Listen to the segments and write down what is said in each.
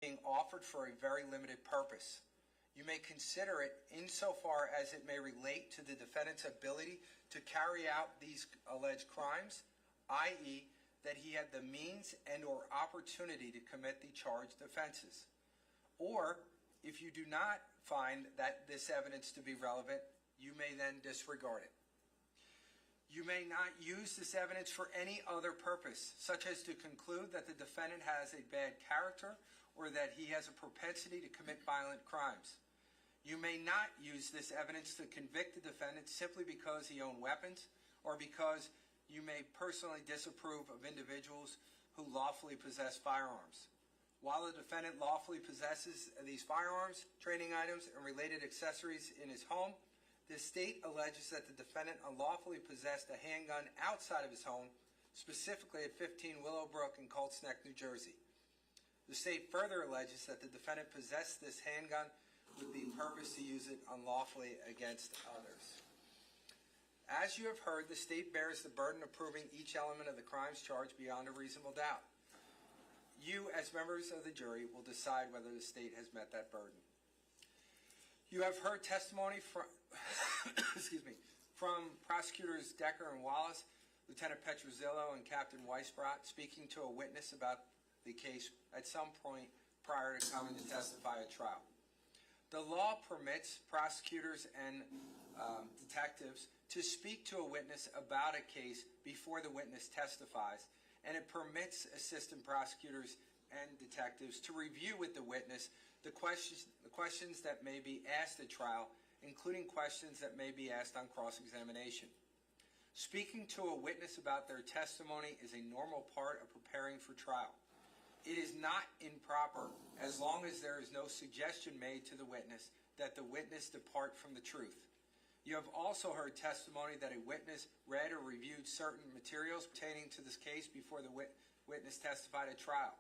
being offered for a very limited purpose. You may consider it insofar as it may relate to the defendant's ability to carry out these alleged crimes, i.e., that he had the means and or opportunity to commit the charged offenses. Or, if you do not find that this evidence to be relevant, you may then disregard it. You may not use this evidence for any other purpose, such as to conclude that the defendant has a bad character or that he has a propensity to commit violent crimes. You may not use this evidence to convict the defendant simply because he owned weapons or because you may personally disapprove of individuals who lawfully possess firearms. While the defendant lawfully possesses these firearms, training items, and related accessories in his home, the state alleges that the defendant unlawfully possessed a handgun outside of his home, specifically at 15 Willowbrook in Colts Neck, New Jersey. The state further alleges that the defendant possessed this handgun with the purpose to use it unlawfully against others. As you have heard, the state bears the burden of proving each element of the crimes charged beyond a reasonable doubt. You, as members of the jury, will decide whether the state has met that burden. You have heard testimony from, from prosecutors Decker and Wallace, Lieutenant Petrozzillo, and Captain Weisbrot speaking to a witness about the case at some point prior to coming to testify at trial. The law permits prosecutors and detectives to speak to a witness about a case before the witness testifies, and it permits assistant prosecutors and detectives to review with the witness the questions that may be asked at trial, including questions that may be asked on cross-examination. Speaking to a witness about their testimony is a normal part of preparing for trial. It is not improper as long as there is no suggestion made to the witness that the witness depart from the truth. You have also heard testimony that a witness read or reviewed certain materials pertaining to this case before the witness testified at trial.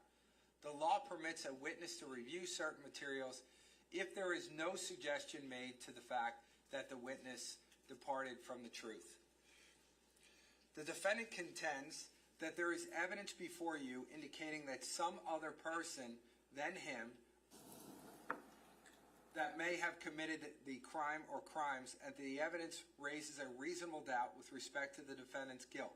The law permits a witness to review certain materials if there is no suggestion made to the fact that the witness departed from the truth. The defendant contends that there is evidence before you indicating that some other person than him that may have committed the crime or crimes, and the evidence raises a reasonable doubt with respect to the defendant's guilt.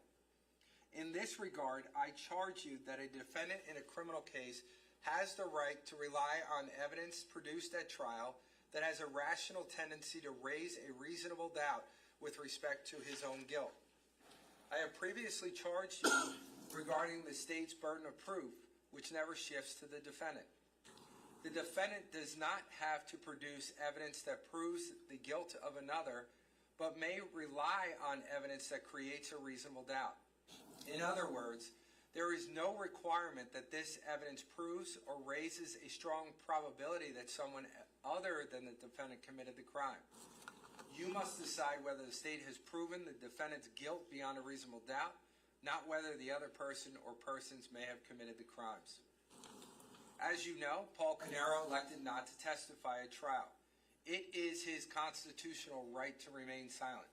In this regard, I charge you that a defendant in a criminal case has the right to rely on evidence produced at trial that has a rational tendency to raise a reasonable doubt with respect to his own guilt. I have previously charged you regarding the state's burden of proof, which never shifts to the defendant. The defendant does not have to produce evidence that proves the guilt of another, but may rely on evidence that creates a reasonable doubt. In other words, there is no requirement that this evidence proves or raises a strong probability that someone other than the defendant committed the crime. You must decide whether the state has proven the defendant's guilt beyond a reasonable doubt, not whether the other person or persons may have committed the crimes. As you know, Paul Caneiro elected not to testify at trial. It is his constitutional right to remain silent.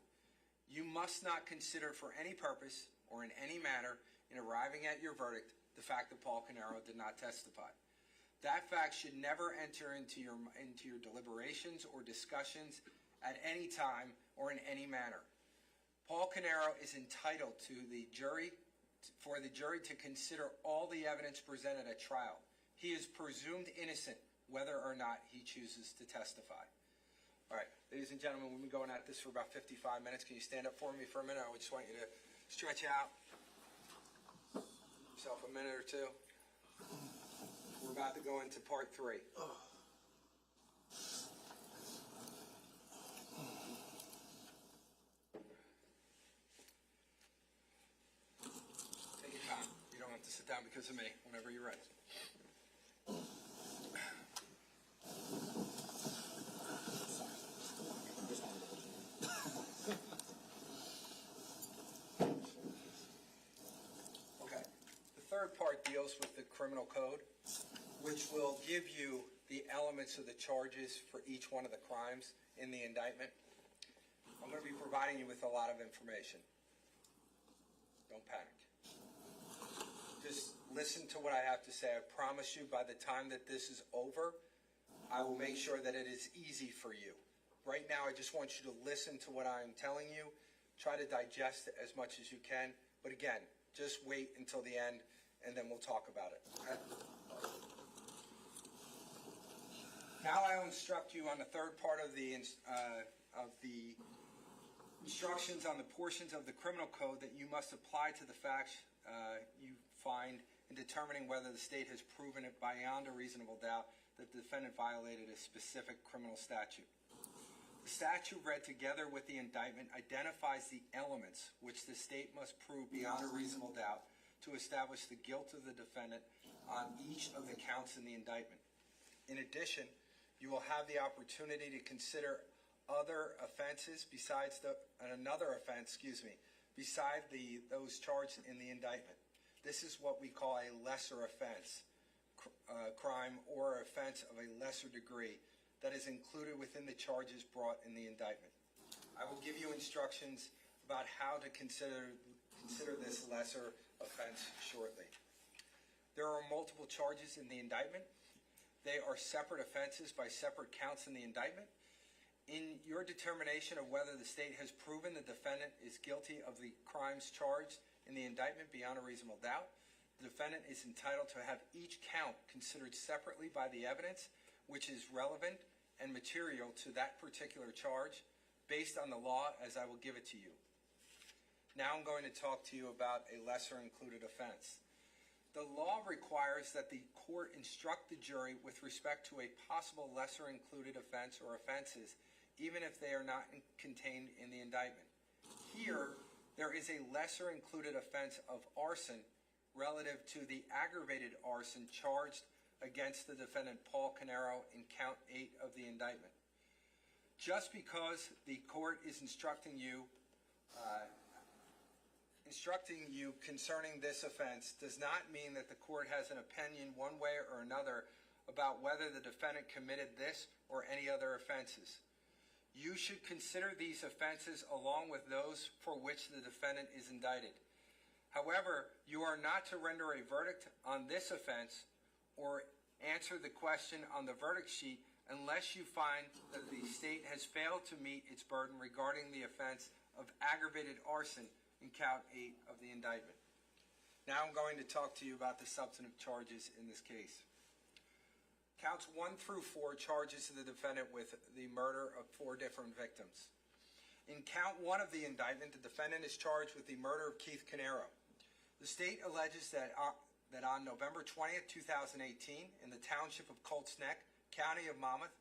You must not consider for any purpose or in any manner in arriving at your verdict the fact that Paul Caneiro did not testify. That fact should never enter into your deliberations or discussions at any time or in any manner. Paul Caneiro is entitled for the jury to consider all the evidence presented at trial. He is presumed innocent whether or not he chooses to testify. All right, ladies and gentlemen, we've been going at this for about 55 minutes. Can you stand up for me for a minute? I just want you to stretch out yourself a minute or two. We're about to go into part 3. Take your time. You don't have to sit down because of me whenever you're ready. The third part deals with the criminal code, which will give you the elements of the charges for each one of the crimes in the indictment. I'm going to be providing you with a lot of information. Don't panic. just listen to what I have to say. I promise you by the time that this is over, I will make sure that it is easy for you. Right now, I just want you to listen to what I'm telling you. Try to digest it as much as you can. But again, just wait until the end, and then we'll talk about it. Okay? Now I will instruct you on the third part of the instructions on the portions of the criminal code that you must apply to the facts you find in determining whether the state has proven it beyond a reasonable doubt that the defendant violated a specific criminal statute. The statute read together with the indictment identifies the elements which the state must prove beyond a reasonable doubt to establish the guilt of the defendant on each of the counts in the indictment. In addition, you will have the opportunity to consider other offenses besides those charged in the indictment. This is what we call a lesser offense, crime or offense of a lesser degree that is included within the charges brought in the indictment. I will give you instructions about how to consider this lesser offense shortly. There are multiple charges in the indictment. They are separate offenses by separate counts in the indictment. In your determination of whether the state has proven the defendant is guilty of the crimes charged in the indictment beyond a reasonable doubt, the defendant is entitled to have each count considered separately by the evidence which is relevant and material to that particular charge based on the law as I will give it to you. Now I'm going to talk to you about a lesser included offense. The law requires that the court instruct the jury with respect to a possible lesser included offense or offenses, even if they are not contained in the indictment. Here, there is a lesser included offense of arson relative to the aggravated arson charged against the defendant Paul Caneiro in count 8 of the indictment. Just because the court is instructing you concerning this offense does not mean that the court has an opinion one way or another about whether the defendant committed this or any other offenses. You should consider these offenses along with those for which the defendant is indicted. However, you are not to render a verdict on this offense or answer the question on the verdict sheet unless you find that the state has failed to meet its burden regarding the offense of aggravated arson in count 8 of the indictment. Now I'm going to talk to you about the substantive charges in this case. Counts 1 through 4 charges the defendant with the murder of 4 different victims. In count 1 of the indictment, the defendant is charged with the murder of Keith Caneiro. The state alleges that on November 20th, 2018, in the township of Colts Neck, county of Monmouth,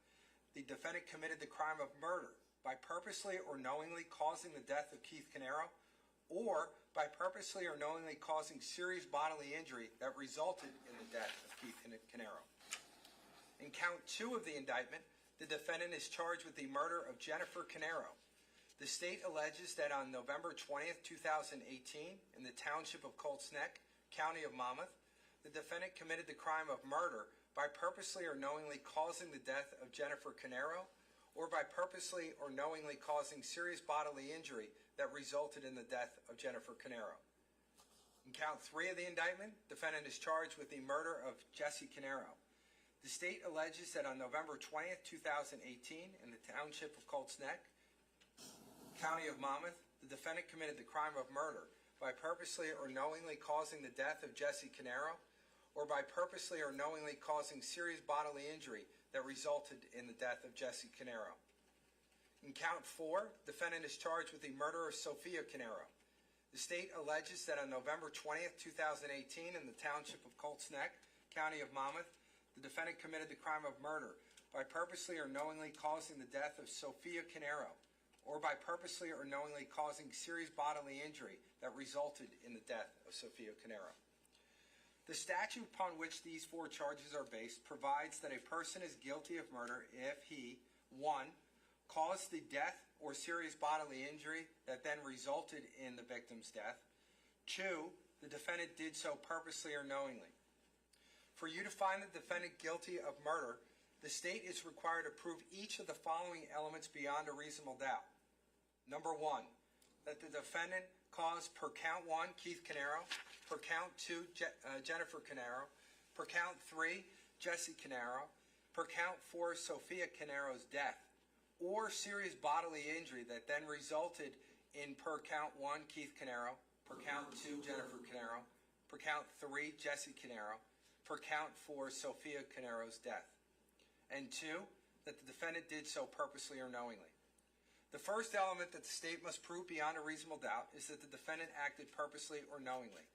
the defendant committed the crime of murder by purposely or knowingly causing the death of Keith Caneiro, or by purposely or knowingly causing serious bodily injury that resulted in the death of Keith Caneiro. In count 2 of the indictment, the defendant is charged with the murder of Jennifer Caneiro. The state alleges that on November 20th, 2018, in the township of Colts Neck, county of Monmouth, the defendant committed the crime of murder by purposely or knowingly causing the death of Jennifer Caneiro, or by purposely or knowingly causing serious bodily injury that resulted in the death of Jennifer Caneiro. In count 3 of the indictment, defendant is charged with the murder of Jesse Caneiro. The state alleges that on November 20th, 2018, in the township of Colts Neck, county of Monmouth, the defendant committed the crime of murder by purposely or knowingly causing the death of Jesse Caneiro, or by purposely or knowingly causing serious bodily injury that resulted in the death of Jesse Caneiro. In count 4, defendant is charged with the murder of Sophia Caneiro. The state alleges that on November 20th, 2018, in the township of Colts Neck, county of Monmouth, the defendant committed the crime of murder by purposely or knowingly causing the death of Sophia Caneiro, or by purposely or knowingly causing serious bodily injury that resulted in the death of Sophia Caneiro. The statute upon which these 4 charges are based provides that a person is guilty of murder if he, 1, caused the death or serious bodily injury that then resulted in the victim's death. 2, the defendant did so purposely or knowingly. For you to find the defendant guilty of murder, the state is required to prove each of the following elements beyond a reasonable doubt. Number 1, that the defendant caused per count 1, Keith Caneiro, per count 2, Jennifer Caneiro, per count 3, Jesse Caneiro, per count 4, Sophia Caneiro's death, or serious bodily injury that then resulted in per count 1, Keith Caneiro, per count 2, Jennifer Caneiro, per count 3, Jesse Caneiro, per count 4, Sophia Caneiro's death. And 2, that the defendant did so purposely or knowingly. The first element that the state must prove beyond a reasonable doubt is that the defendant acted purposely or knowingly.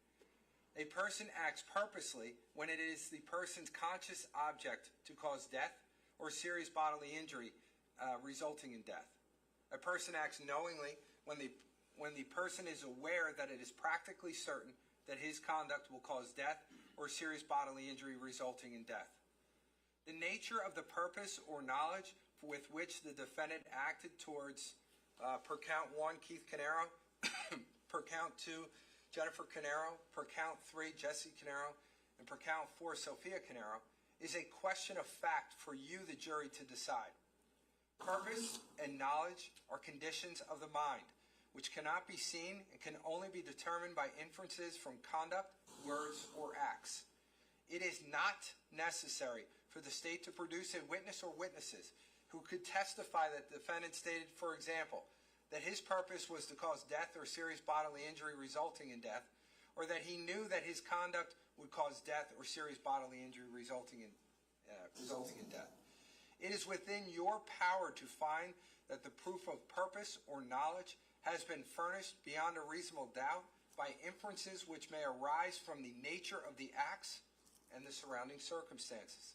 A person acts purposely when it is the person's conscious object to cause death or serious bodily injury resulting in death. A person acts knowingly when the person is aware that it is practically certain that his conduct will cause death or serious bodily injury resulting in death. The nature of the purpose or knowledge with which the defendant acted towards per count 1, Keith Caneiro, per count 2, Jennifer Caneiro, per count 3, Jesse Caneiro, and per count 4, Sophia Caneiro, is a question of fact for you, the jury, to decide. Purpose and knowledge are conditions of the mind, which cannot be seen and can only be determined by inferences from conduct, words, or acts. It is not necessary for the state to produce a witness or witnesses who could testify that the defendant stated, for example, that his purpose was to cause death or serious bodily injury resulting in death, or that he knew that his conduct would cause death or serious bodily injury resulting in death. It is within your power to find that the proof of purpose or knowledge has been furnished beyond a reasonable doubt by inferences which may arise from the nature of the acts and the surrounding circumstances.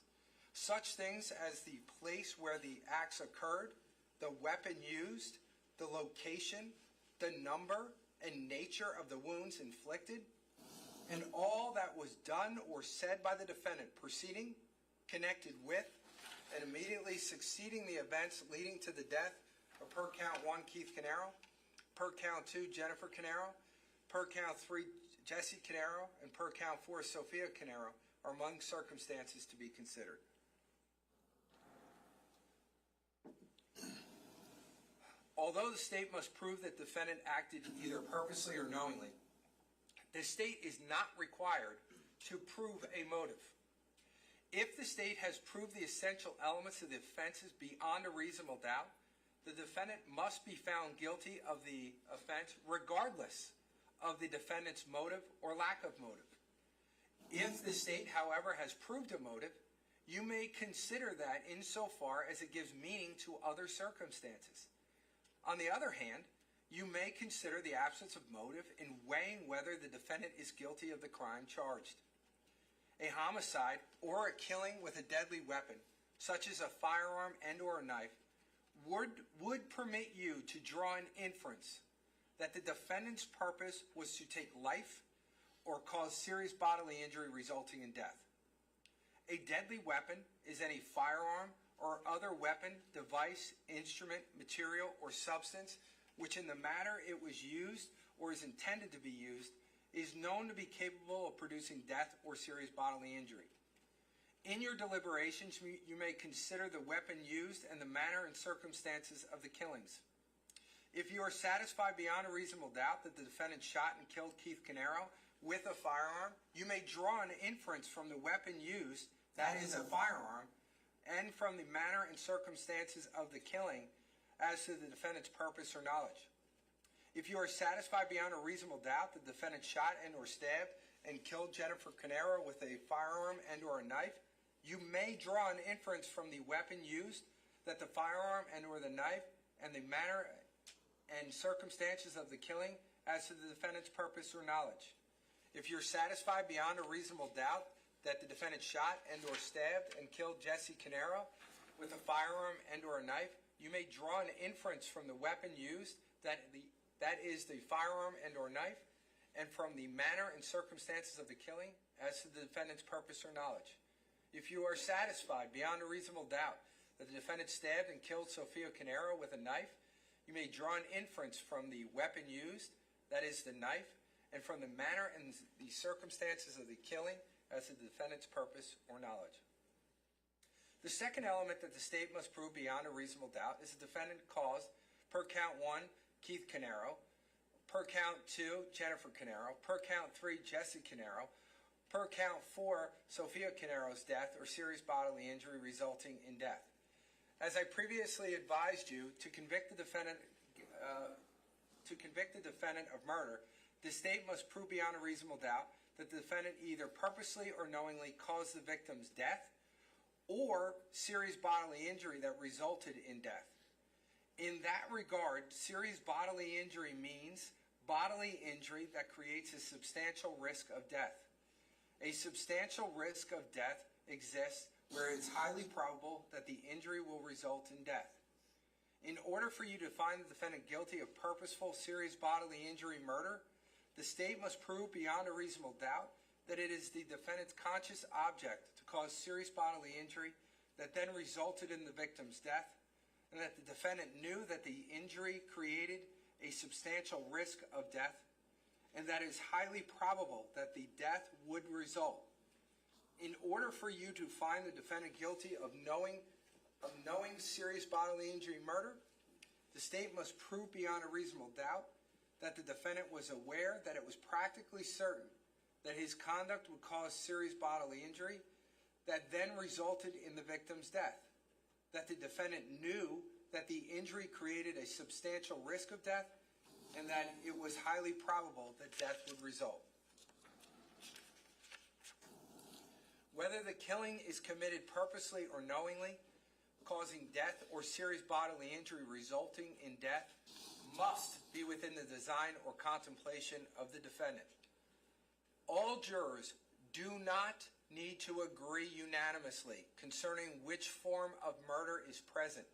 Such things as the place where the acts occurred, the weapon used, the location, the number and nature of the wounds inflicted, and all that was done or said by the defendant preceding, connected with, and immediately succeeding the events leading to the death of per count 1, Keith Caneiro, per count 2, Jennifer Caneiro, per count 3, Jesse Caneiro, and per count 4, Sophia Caneiro are among circumstances to be considered. Although the state must prove that the defendant acted either purposely or knowingly, the state is not required to prove a motive. If the state has proved the essential elements of the offenses beyond a reasonable doubt, the defendant must be found guilty of the offense regardless of the defendant's motive or lack of motive. If the state, however, has proved a motive, you may consider that insofar as it gives meaning to other circumstances. On the other hand, you may consider the absence of motive in weighing whether the defendant is guilty of the crime charged. A homicide or a killing with a deadly weapon, such as a firearm and or a knife, would permit you to draw an inference that the defendant's purpose was to take life or cause serious bodily injury resulting in death. A deadly weapon is any firearm or other weapon, device, instrument, material, or substance which in the manner it was used or is intended to be used is known to be capable of producing death or serious bodily injury. In your deliberations, you may consider the weapon used and the manner and circumstances of the killings. If you are satisfied beyond a reasonable doubt that the defendant shot and killed Keith Caneiro with a firearm, you may draw an inference from the weapon used, that is a firearm, and from the manner and circumstances of the killing as to the defendant's purpose or knowledge. If you are satisfied beyond a reasonable doubt that the defendant shot and or stabbed and killed Jennifer Caneiro with a firearm and or a knife, you may draw an inference from the weapon used that the firearm and or the knife and the manner and circumstances of the killing as to the defendant's purpose or knowledge. If you're satisfied beyond a reasonable doubt that the defendant shot and or stabbed and killed Jesse Caneiro with a firearm and or a knife, you may draw an inference from the weapon used that is the firearm and or knife, and from the manner and circumstances of the killing as to the defendant's purpose or knowledge. If you are satisfied beyond a reasonable doubt that the defendant stabbed and killed Sophia Caneiro with a knife, you may draw an inference from the weapon used, that is the knife, and from the manner and the circumstances of the killing as to the defendant's purpose or knowledge. The second element that the state must prove beyond a reasonable doubt is the defendant caused, per count 1, Keith Caneiro, per count 2, Jennifer Caneiro. Per count 3, Jesse Caneiro. Per count 4, Sophia Caneiro's death or serious bodily injury resulting in death. As I previously advised you, to convict the defendant of murder, the state must prove beyond a reasonable doubt that the defendant either purposely or knowingly caused the victim's death or serious bodily injury that resulted in death. In that regard, serious bodily injury means bodily injury that creates a substantial risk of death. A substantial risk of death exists where it's highly probable that the injury will result in death. In order for you to find the defendant guilty of purposeful serious bodily injury murder, the state must prove beyond a reasonable doubt that it is the defendant's conscious object to cause serious bodily injury that then resulted in the victim's death, and that the defendant knew that the injury created a substantial risk of death, and that it is highly probable that the death would result. In order for you to find the defendant guilty of knowing serious bodily injury murder, the state must prove beyond a reasonable doubt that the defendant was aware that it was practically certain that his conduct would cause serious bodily injury that then resulted in the victim's death, that the defendant knew that the injury created a substantial risk of death, and that it was highly probable that death would result. Whether the killing is committed purposely or knowingly, causing death or serious bodily injury resulting in death, must be within the design or contemplation of the defendant. All jurors do not need to agree unanimously concerning which form of murder is present,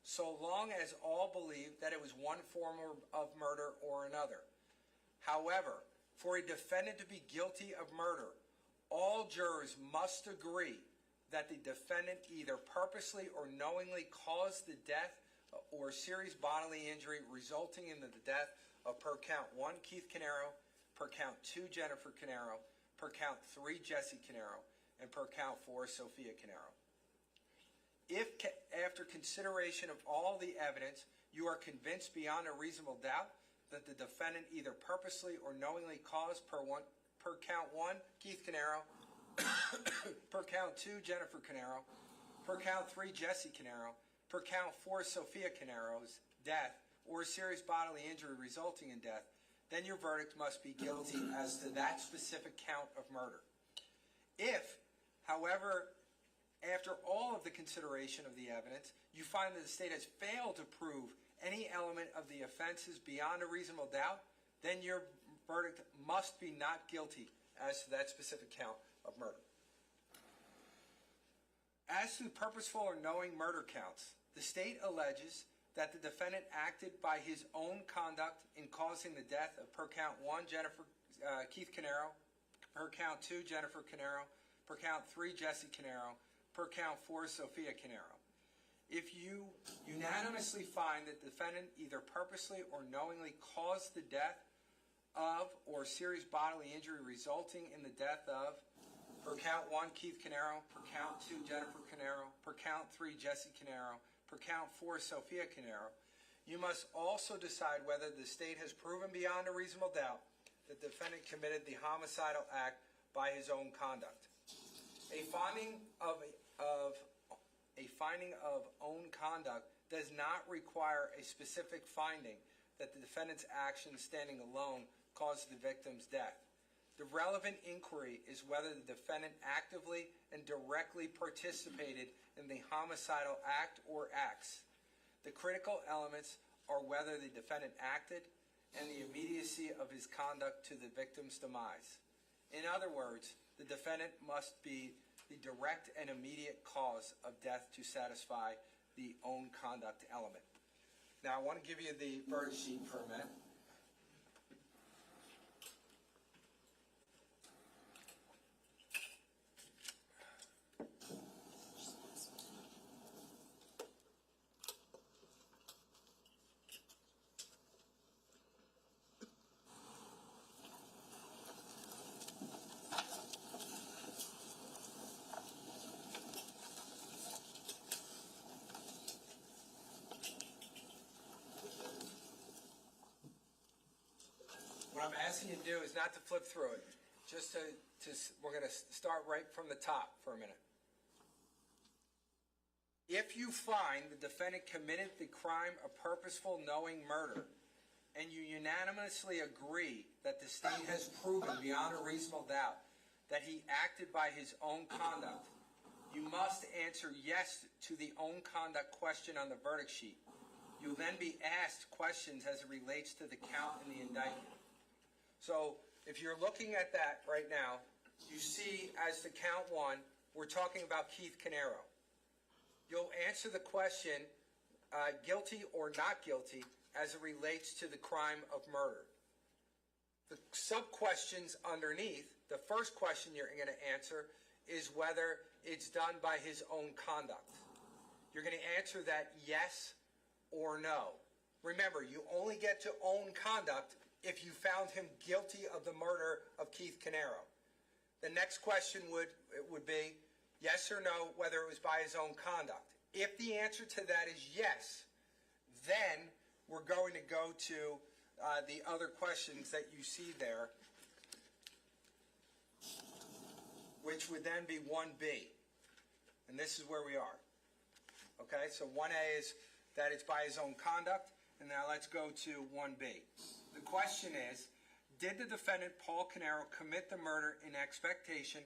so long as all believe that it was one form of murder or another. However, for a defendant to be guilty of murder, all jurors must agree that the defendant either purposely or knowingly caused the death or serious bodily injury resulting in the death of per count 1, Keith Caneiro, per count 2, Jennifer Caneiro, per count 3, Jesse Caneiro, and per count 4, Sophia Caneiro. If, after consideration of all the evidence, you are convinced beyond a reasonable doubt that the defendant either purposely or knowingly caused per count 1, Keith Caneiro, per count 2, Jennifer Caneiro, per count 3, Jesse Caneiro, per count 4, Sophia Caneiro's death or serious bodily injury resulting in death, then your verdict must be guilty as to that specific count of murder. If, however, after all of the consideration of the evidence, you find that the state has failed to prove any element of the offenses beyond a reasonable doubt, then your verdict must be not guilty as to that specific count of murder. As to purposeful or knowing murder counts, the state alleges that the defendant acted by his own conduct in causing the death of per count 1, Keith Caneiro, per count 2, Jennifer Caneiro, per count 3, Jesse Caneiro, per count 4, Sophia Caneiro. If you unanimously find that the defendant either purposely or knowingly caused the death of or serious bodily injury resulting in the death of per count 1, Keith Caneiro, per count 2, Jennifer Caneiro, per count 3, Jesse Caneiro, per count 4, Sophia Caneiro, you must also decide whether the state has proven beyond a reasonable doubt that the defendant committed the homicidal act by his own conduct. A finding of own conduct does not require a specific finding that the defendant's actions standing alone caused the victim's death. The relevant inquiry is whether the defendant actively and directly participated in the homicidal act or acts. The critical elements are whether the defendant acted and the immediacy of his conduct to the victim's demise. In other words, the defendant must be the direct and immediate cause of death to satisfy the own conduct element. Now, I want to give you the verdict sheet for a minute. What I'm asking you to do is not to flip through it. Just we're going to start right from the top for a minute. If you find the defendant committed the crime of purposeful knowing murder, and you unanimously agree that the state has proven beyond a reasonable doubt that he acted by his own conduct, you must answer yes to the own conduct question on the verdict sheet. You'll then be asked questions as it relates to the count in the indictment. So if you're looking at that right now, you see as to count one, we're talking about Keith Caneiro. You'll answer the question, guilty or not guilty, as it relates to the crime of murder. The sub-questions underneath, the first question you're going to answer is whether it's done by his own conduct. You're going to answer that yes or no. Remember, you only get to own conduct if you found him guilty of the murder of Keith Caneiro. The next question would be yes or no, whether it was by his own conduct. If the answer to that is yes, then we're going to go to the other questions that you see there, which would then be 1B. And this is where we are. Okay, so 1A is that it's by his own conduct, and now let's go to 1B. The question is, did the defendant, Paul Caneiro, commit the murder in expectation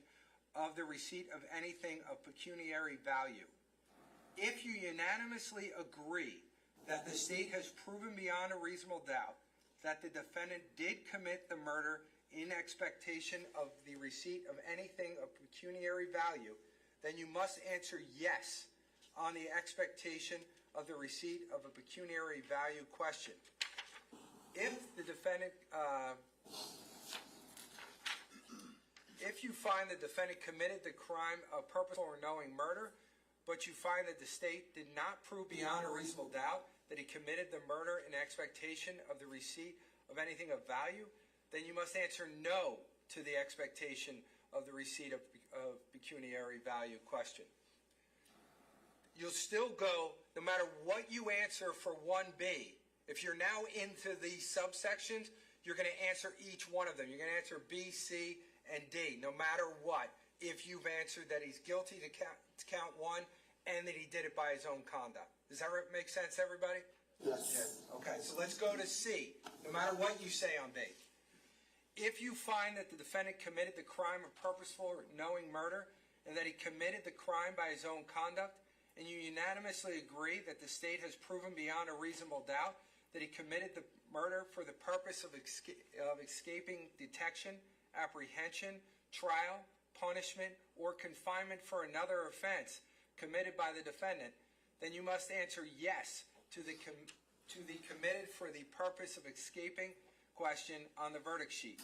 of the receipt of anything of pecuniary value? If you unanimously agree that the state has proven beyond a reasonable doubt that the defendant did commit the murder in expectation of the receipt of anything of pecuniary value, then you must answer yes on the expectation of the receipt of a pecuniary value question. If the defendant, if you find the defendant committed the crime of purposeful or knowing murder, but you find that the state did not prove beyond a reasonable doubt that he committed the murder in expectation of the receipt of anything of value, then you must answer no to the expectation of the receipt of pecuniary value question. You'll still go, no matter what you answer for 1B, if you're now into these subsections, you're going to answer each one of them. You're going to answer B, C, and D, no matter what, if you've answered that he's guilty to count one and that he did it by his own conduct. Does that make sense, everybody? Yes. Yeah. Okay, so let's go to C, no matter what you say on B. If you find that the defendant committed the crime of purposeful or knowing murder and that he committed the crime by his own conduct, and you unanimously agree that the state has proven beyond a reasonable doubt that he committed the murder for the purpose of escaping detection, apprehension, trial, punishment, or confinement for another offense committed by the defendant, then you must answer yes to the committed for the purpose of escaping question on the verdict sheet.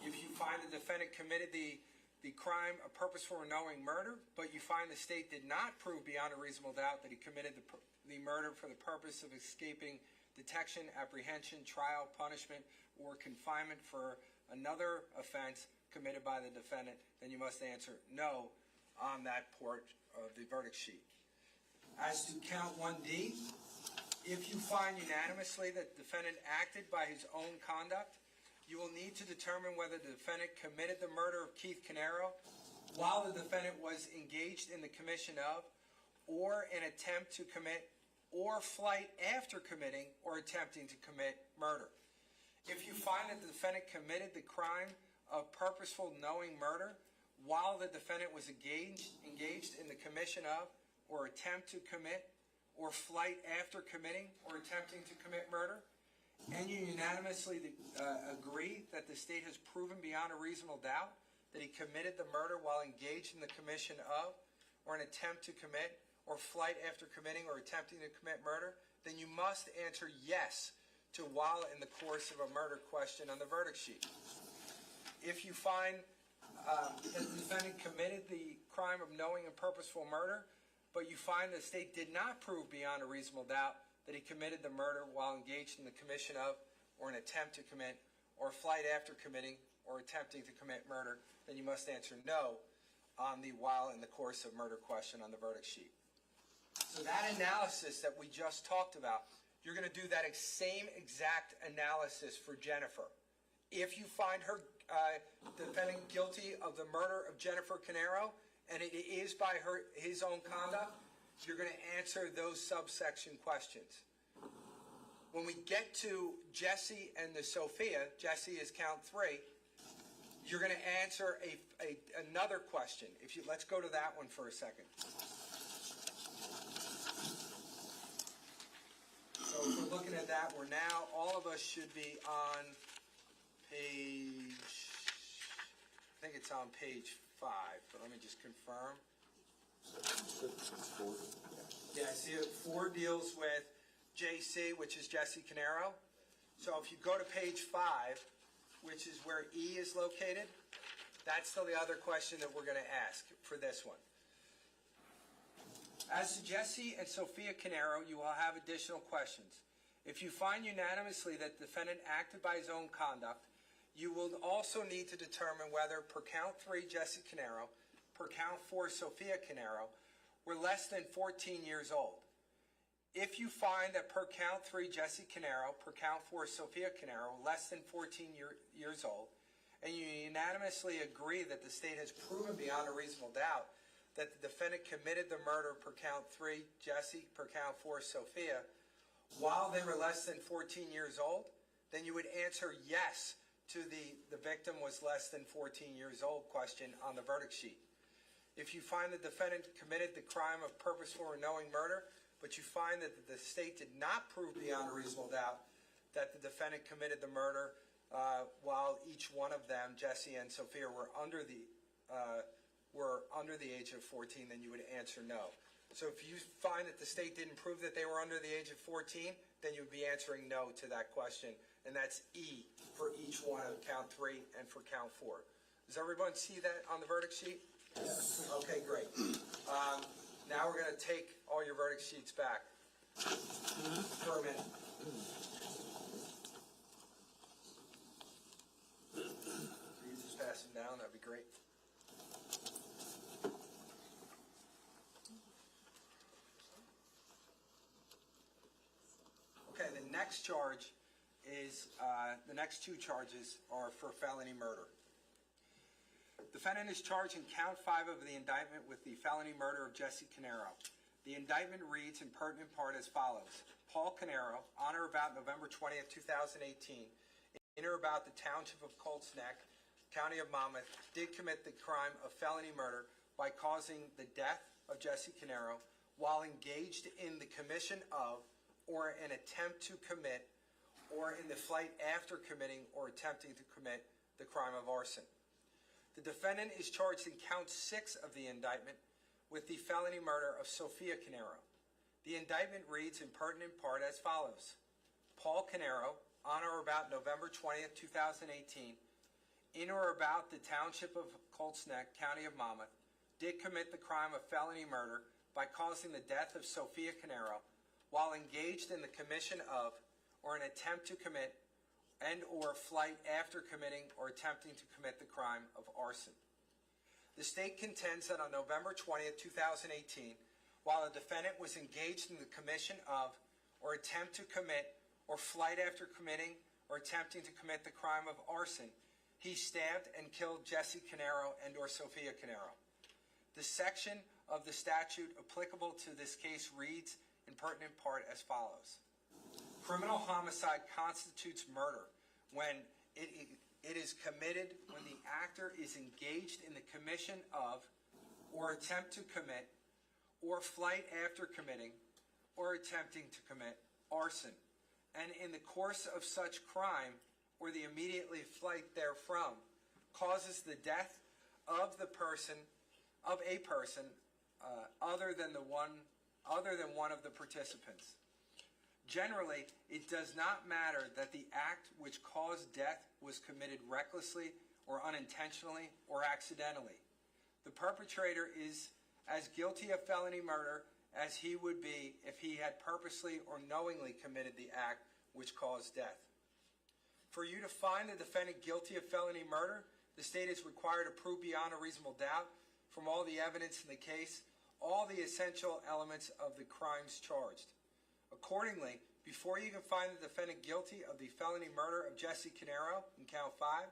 If you find the defendant committed the crime of purposeful or knowing murder, but you find the state did not prove beyond a reasonable doubt that he committed the murder for the purpose of escaping detection, apprehension, trial, punishment, or confinement for another offense committed by the defendant, then you must answer no on that part of the verdict sheet. As to count 1D, if you find unanimously that the defendant acted by his own conduct, you will need to determine whether the defendant committed the murder of Keith Caneiro while the defendant was engaged in the commission of, or an attempt to commit, or flight after committing or attempting to commit murder. If you find that the defendant committed the crime of purposeful knowing murder while the defendant was engaged in the commission of, or attempt to commit, or flight after committing or attempting to commit murder, and you unanimously agree that the state has proven beyond a reasonable doubt that he committed the murder while engaged in the commission of, or an attempt to commit, or flight after committing or attempting to commit murder, then you must answer yes to while in the course of a murder question on the verdict sheet. If you find that the defendant committed the crime of knowing and purposeful murder, but you find the state did not prove beyond a reasonable doubt that he committed the murder while engaged in the commission of, or an attempt to commit, or flight after committing or attempting to commit murder, then you must answer no on the while in the course of murder question on the verdict sheet. So that analysis that we just talked about, you're going to do that same exact analysis for Jennifer. If you find her defendant guilty of the murder of Jennifer Caneiro, and it is by his own conduct, you're going to answer those subsection questions. When we get to Jesse and the Sophia, Jesse is count 3, you're going to answer another question. Let's go to that one for a second. So if we're looking at that, all of us should be on page, I think it's on page 5, but let me just confirm. Yeah, see, 4 deals with JC, which is Jesse Caneiro. So if you go to page 5, which is where E is located, that's still the other question that we're going to ask for this one. As to Jesse and Sophia Caneiro, you will have additional questions. If you find unanimously that the defendant acted by his own conduct, you will also need to determine whether per count 3 Jesse Caneiro, per count 4 Sophia Caneiro were less than 14 years old. If you find that per count 3 Jesse Caneiro, per count 4 Sophia Caneiro were less than 14 years old, and you unanimously agree that the state has proven beyond a reasonable doubt that the defendant committed the murder per count 3 Jesse, per count 4 Sophia, while they were less than 14 years old, then you would answer yes to the victim was less than 14 years old question on the verdict sheet. If you find the defendant committed the crime of purposeful or knowing murder, but you find that the state did not prove beyond a reasonable doubt that the defendant committed the murder while each one of them, Jesse and Sophia, were under the age of 14, then you would answer no. So if you find that the state didn't prove that they were under the age of 14, then you would be answering no to that question, and that's E for each one of count 3 and for count 4. Does everyone see that on the verdict sheet? Yes. Okay, great. Now we're going to take all your verdict sheets back for a minute. You just pass them down, that'd be great. Okay, the next charge is, the next 2 charges are for felony murder. Defendant is charged in count 5 of the indictment with the felony murder of Jesse Caneiro. The indictment reads in pertinent part as follows. Paul Caneiro, on or about November 20th, 2018, in or about the township of Colts Neck, county of Monmouth, did commit the crime of felony murder by causing the death of Jesse Caneiro while engaged in the commission of or an attempt to commit or in the flight after committing or attempting to commit the crime of arson. The defendant is charged in count 6 of the indictment with the felony murder of Sophia Caneiro. The indictment reads in pertinent part as follows. Paul Caneiro, on or about November 20th, 2018, in or about the township of Colts Neck, county of Monmouth, did commit the crime of felony murder by causing the death of Sophia Caneiro while engaged in the commission of or an attempt to commit and or flight after committing or attempting to commit the crime of arson. The state contends that on November 20th, 2018, while the defendant was engaged in the commission of or attempt to commit or flight after committing or attempting to commit the crime of arson, he stabbed and killed Jesse Caneiro and or Sophia Caneiro. The section of the statute applicable to this case reads in pertinent part as follows. Criminal homicide constitutes murder when it is committed when the actor is engaged in the commission of or attempt to commit or flight after committing or attempting to commit arson, and in the course of such crime or the immediately flight therefrom causes the death of a person other than one of the participants. Generally, it does not matter that the act which caused death was committed recklessly or unintentionally or accidentally. The perpetrator is as guilty of felony murder as he would be if he had purposely or knowingly committed the act which caused death. For you to find the defendant guilty of felony murder, the state is required to prove beyond a reasonable doubt from all the evidence in the case all the essential elements of the crimes charged. Accordingly, Before you can find the defendant guilty of the felony murder of Jesse Caneiro in count 5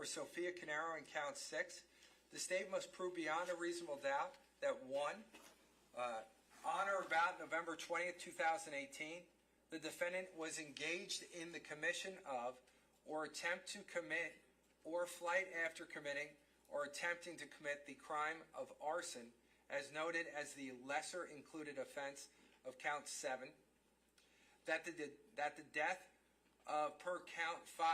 or Sophia Caneiro in count 6, the state must prove beyond a reasonable doubt that 1, on or about November 20th, 2018, the defendant was engaged in the commission of or attempt to commit or flight after committing or attempting to commit the crime of arson as noted as the lesser included offense of count 7, that the death of per count 5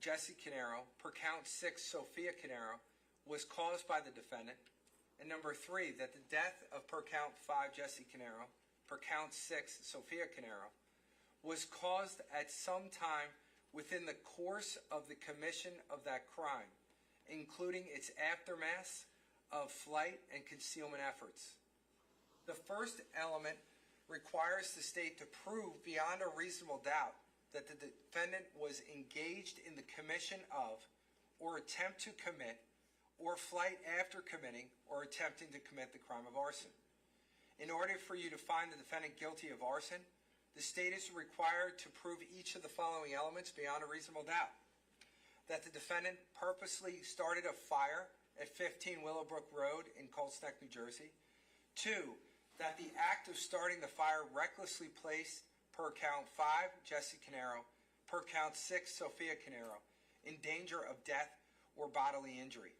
Jesse Caneiro, per count 6 Sophia Caneiro was caused by the defendant, and number 3, that the death of per count 5 Jesse Caneiro, per count 6 Sophia Caneiro was caused at some time within the course of the commission of that crime, including its aftermath of flight and concealment efforts. The first element requires the state to prove beyond a reasonable doubt that the defendant was engaged in the commission of or attempt to commit or flight after committing or attempting to commit the crime of arson. In order for you to find the defendant guilty of arson, the state is required to prove each of the following elements beyond a reasonable doubt. That the defendant purposely started a fire at 15 Willowbrook Road in Colts Neck, New Jersey. 2, that the act of starting the fire recklessly placed per count 5 Jesse Caneiro, per count 6 Sophia Caneiro, in danger of death or bodily injury.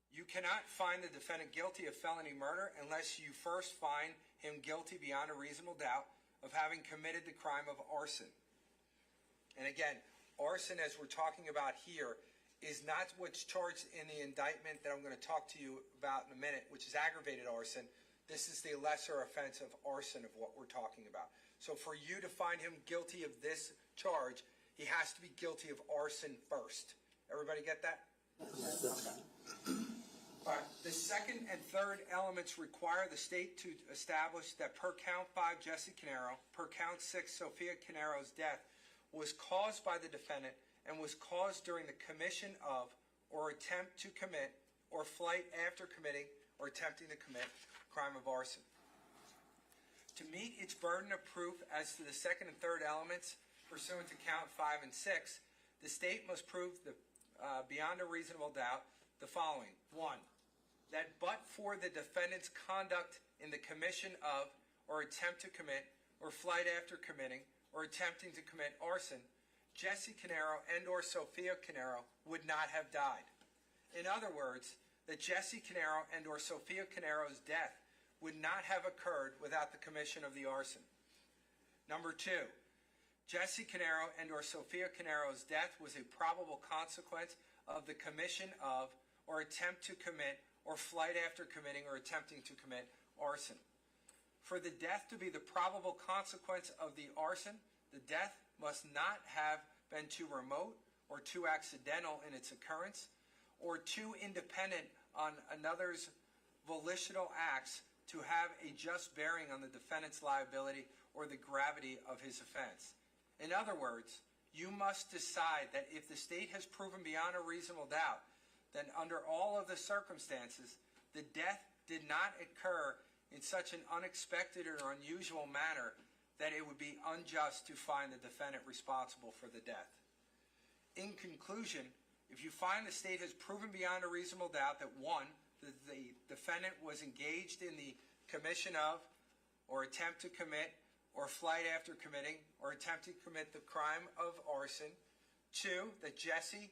You cannot find the defendant guilty of felony murder unless you first find him guilty beyond a reasonable doubt of having committed the crime of arson. And again, arson, as we're talking about here, is not what's charged in the indictment that I'm going to talk to you about in a minute, which is aggravated arson. This is the lesser offense of arson of what we're talking about. So for you to find him guilty of this charge, he has to be guilty of arson first. Everybody get that? Okay. All right. The second and third elements require the state to establish that per count 5 Jesse Caneiro, per count 6 Sophia Caneiro's death was caused by the defendant and was caused during the commission of or attempt to commit or flight after committing or attempting to commit crime of arson. To meet its burden of proof as to the second and third elements pursuant to count 5 and 6, the state must prove beyond a reasonable doubt the following. 1, that but for the defendant's conduct in the commission of or attempt to commit or flight after committing or attempting to commit arson, Jesse Caneiro and or Sophia Caneiro would not have died. In other words, that Jesse Caneiro and or Sophia Caneiro's death would not have occurred without the commission of the arson. Number 2, Jesse Caneiro and or Sophia Caneiro's death was a probable consequence of the commission of or attempt to commit or flight after committing or attempting to commit arson. For the death to be the probable consequence of the arson, the death must not have been too remote or too accidental in its occurrence or too independent on another's volitional acts to have a just bearing on the defendant's liability or the gravity of his offense. In other words, you must decide that if the state has proven beyond a reasonable doubt that under all of the circumstances, the death did not occur in such an unexpected or unusual manner that it would be unjust to find the defendant responsible for the death. In conclusion, if you find the state has proven beyond a reasonable doubt that 1, the defendant was engaged in the commission of or attempt to commit or flight after committing or attempt to commit the crime of arson. 2, that Jesse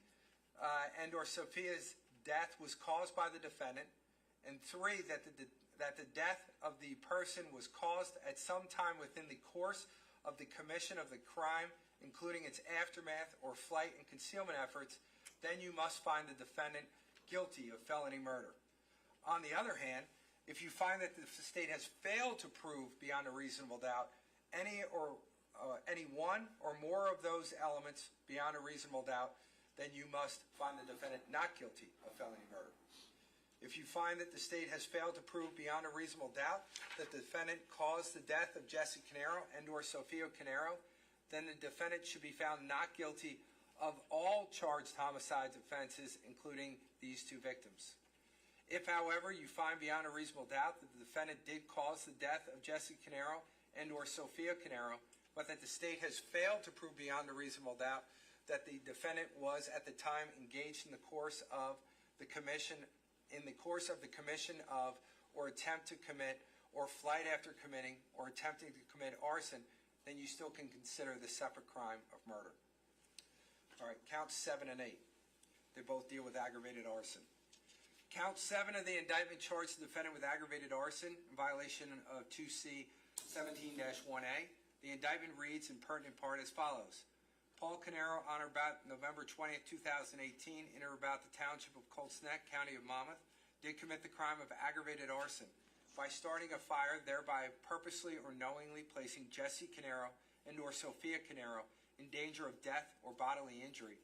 and or Sophia's death was caused by the defendant. And 3, that the death of the person was caused at some time within the course of the commission of the crime, including its aftermath or flight and concealment efforts, then you must find the defendant guilty of felony murder. On the other hand, if you find that the state has failed to prove beyond a reasonable doubt any one or more of those elements beyond a reasonable doubt, then you must find the defendant not guilty of felony murder. If you find that the state has failed to prove beyond a reasonable doubt that the defendant caused the death of Jesse Caneiro and or Sophia Caneiro, then the defendant should be found not guilty of all charged homicide offenses, including these 2 victims. If, however, you find beyond a reasonable doubt that the defendant did cause the death of Jesse Caneiro and or Sophia Caneiro, but that the state has failed to prove beyond a reasonable doubt that the defendant was at the time engaged in the course of the commission of or attempt to commit or flight after committing or attempting to commit arson, then you still can consider the separate crime of murder. All right, counts 7 and 8. They both deal with aggravated arson. Count 7 of the indictment charged the defendant with aggravated arson in violation of 2C 17-1A. The indictment reads in pertinent part as follows. Paul Caneiro, on or about November 20th, 2018, in or about the township of Colts Neck, county of Monmouth, did commit the crime of aggravated arson by starting a fire, thereby purposely or knowingly placing Jesse Caneiro and or Sophia Caneiro in danger of death or bodily injury,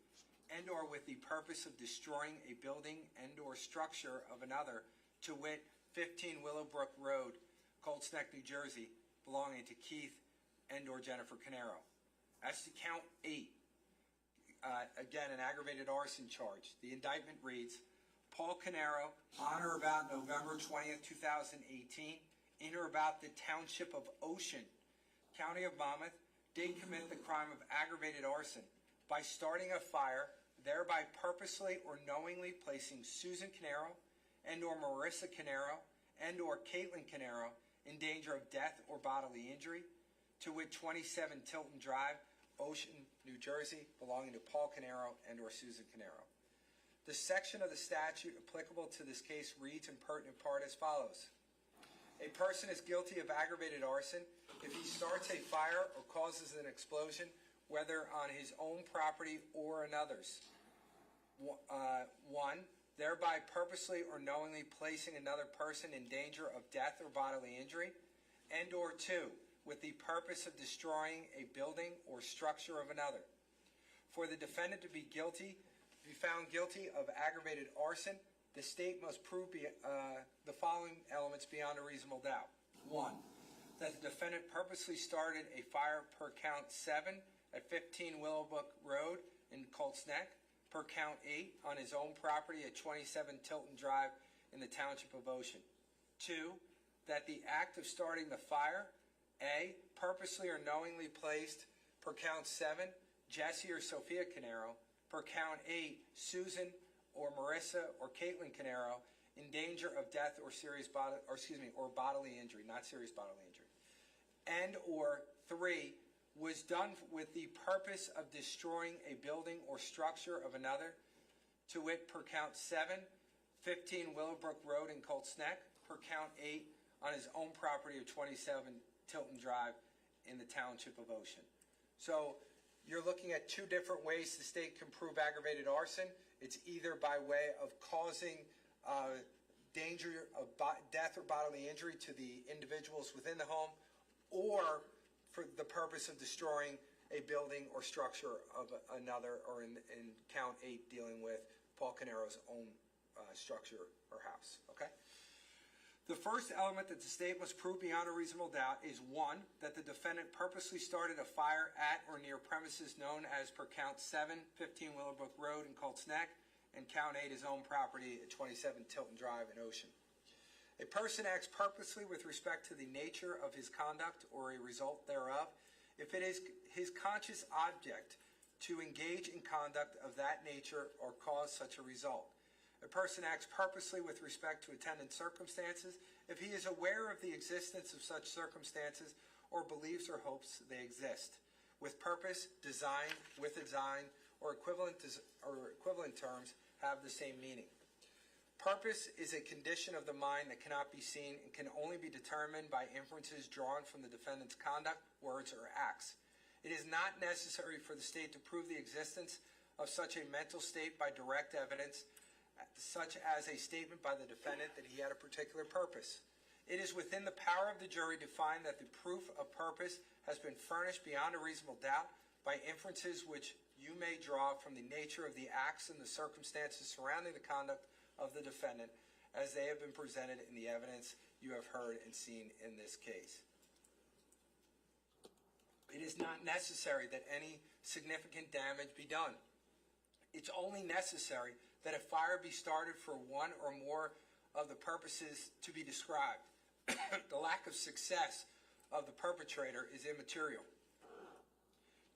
and or with the purpose of destroying a building and or structure of another, to wit, 15 Willowbrook Road, Colts Neck, New Jersey, belonging to Keith and or Jennifer Caneiro. As to count 8, again, an aggravated arson charge. The indictment reads, Paul Caneiro, on or about November 20th, 2018, in or about the township of Ocean, county of Monmouth, did commit the crime of aggravated arson by starting a fire, thereby purposely or knowingly placing Susan Caneiro and or Marissa Caneiro and or Caitlin Caneiro in danger of death or bodily injury, to wit 27 Tilton Drive, Ocean, New Jersey, belonging to Paul Caneiro and or Susan Caneiro. The section of the statute applicable to this case reads in pertinent part as follows. A person is guilty of aggravated arson if he starts a fire or causes an explosion, whether on his own property or another's. 1, thereby purposely or knowingly placing another person in danger of death or bodily injury, and or 2, with the purpose of destroying a building or structure of another. For the defendant to be found guilty of aggravated arson, the state must prove the following elements beyond a reasonable doubt. 1, that the defendant purposely started a fire per count 7 at 15 Willowbrook Road in Colts Neck, per count 8 on his own property at 27 Tilton Drive in the township of Ocean. 2, that the act of starting the fire, A, purposely or knowingly placed, per count 7, Jesse or Sophia Caneiro, per count 8, Susan or Marissa or Caitlin Caneiro, in danger of death or or bodily injury, not serious bodily injury. And or 3, was done with the purpose of destroying a building or structure of another, to wit, per count 7, 15 Willowbrook Road in Colts Neck, per count 8, on his own property of 27 Tilton Drive in the township of Ocean. So you're looking at 2 different ways the state can prove aggravated arson. It's either by way of causing danger of death or bodily injury to the individuals within the home, or for the purpose of destroying a building or structure of another, or in count 8 dealing with Paul Caneiro's own structure or house. Okay? The first element that the state must prove beyond a reasonable doubt is 1, that the defendant purposely started a fire at or near premises known as per count 7, 15 Willowbrook Road in Colts Neck, and count 8 his own property at 27 Tilton Drive in Ocean. A person acts purposely with respect to the nature of his conduct or a result thereof if it is his conscious object to engage in conduct of that nature or cause such a result. A person acts purposely with respect to attendant circumstances if he is aware of the existence of such circumstances or believes or hopes they exist. With purpose, design, with design, or equivalent terms have the same meaning. Purpose is a condition of the mind that cannot be seen and can only be determined by inferences drawn from the defendant's conduct, words, or acts. It is not necessary for the state to prove the existence of such a mental state by direct evidence, such as a statement by the defendant that he had a particular purpose. It is within the power of the jury to find that the proof of purpose has been furnished beyond a reasonable doubt by inferences which you may draw from the nature of the acts and the circumstances surrounding the conduct of the defendant as they have been presented in the evidence you have heard and seen in this case. It is not necessary that any significant damage be done. It's only necessary that a fire be started for one or more of the purposes to be described. The lack of success of the perpetrator is immaterial.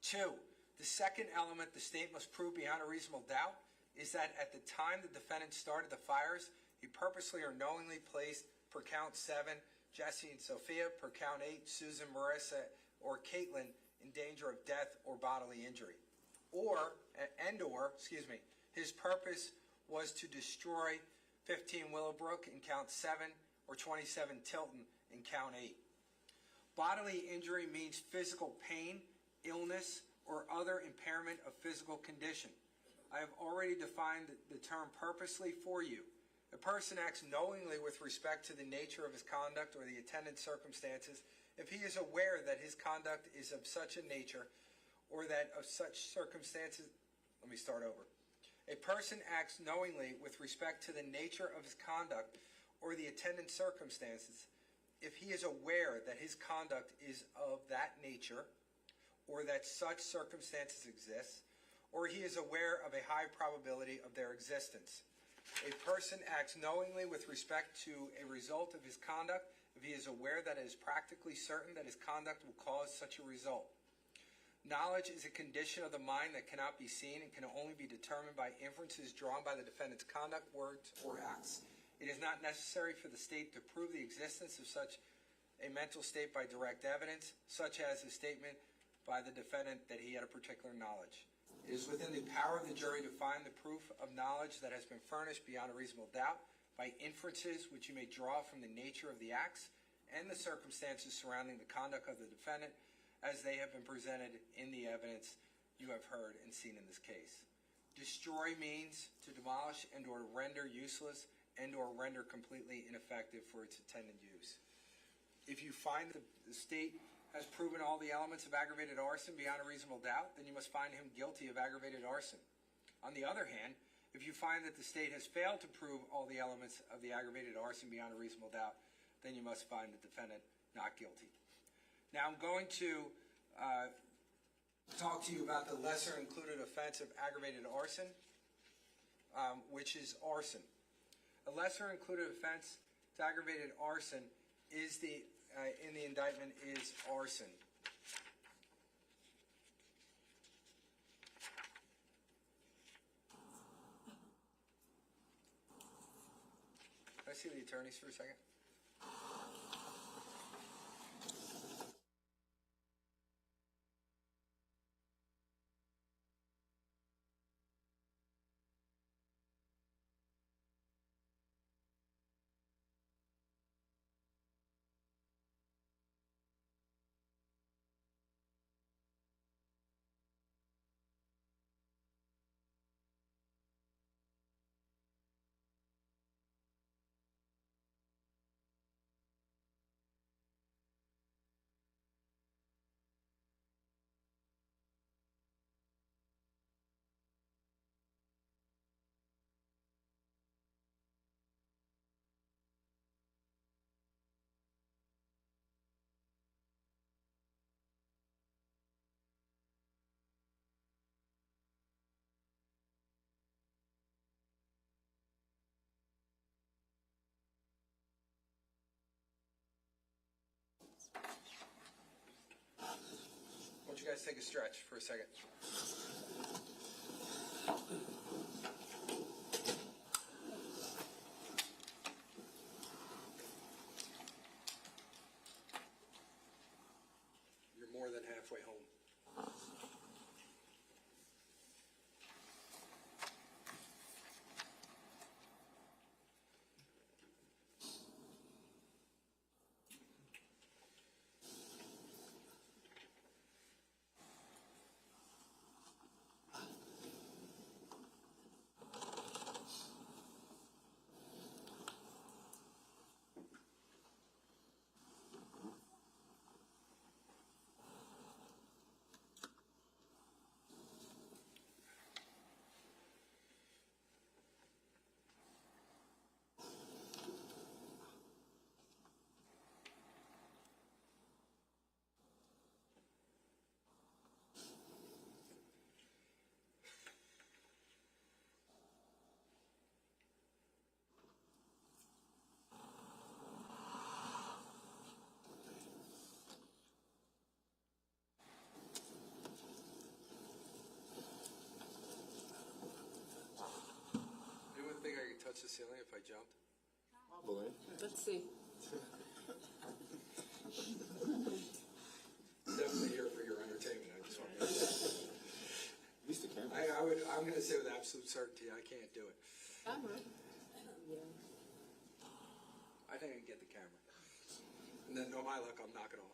2. The second element the state must prove beyond a reasonable doubt is that at the time the defendant started the fires, he purposely or knowingly placed, per count 7, Jesse and Sophia, per count 8, Susan, Marissa, or Caitlin in danger of death or bodily injury. Or his purpose was to destroy 15 Willowbrook in count 7 or 27 Tilton in count 8. Bodily injury means physical pain, illness, or other impairment of physical condition. I have already defined the term purposely for you. A person acts knowingly with respect to the nature of his conduct or the attendant circumstances if he is aware that his conduct is of such a nature or that of such circumstances. Let me start over. A person acts knowingly with respect to the nature of his conduct or the attendant circumstances if he is aware that his conduct is of that nature or that such circumstances exist, or he is aware of a high probability of their existence. A person acts knowingly with respect to a result of his conduct if he is aware that it is practically certain that his conduct will cause such a result. Knowledge is a condition of the mind that cannot be seen and can only be determined by inferences drawn by the defendant's conduct, words, or acts. It is not necessary for the state to prove the existence of such a mental state by direct evidence, such as a statement by the defendant that he had a particular knowledge. It is within the power of the jury to find the proof of knowledge that has been furnished beyond a reasonable doubt by inferences which you may draw from the nature of the acts and the circumstances surrounding the conduct of the defendant as they have been presented in the evidence you have heard and seen in this case. Destroy means to demolish and or render useless and or render completely ineffective for its intended use. If you find that the state has proven all the elements of aggravated arson beyond a reasonable doubt, then you must find him guilty of aggravated arson. On the other hand, if you find that the state has failed to prove all the elements of the aggravated arson beyond a reasonable doubt, then you must find the defendant not guilty. Now I'm going to talk to you about the lesser included offense of aggravated arson, which is arson. A lesser included offense to aggravated arson is in the indictment is arson. Can I see the attorneys for a second? Why don't you guys take a stretch for a second? You're more than halfway home. jumped? Probably. Let's see. Definitely here for your entertainment. I just want to. At least the camera. I'm going to say with absolute certainty, I can't do it. Camera. Yeah. I think I can get the camera. And then, no my luck, I'll knock it off.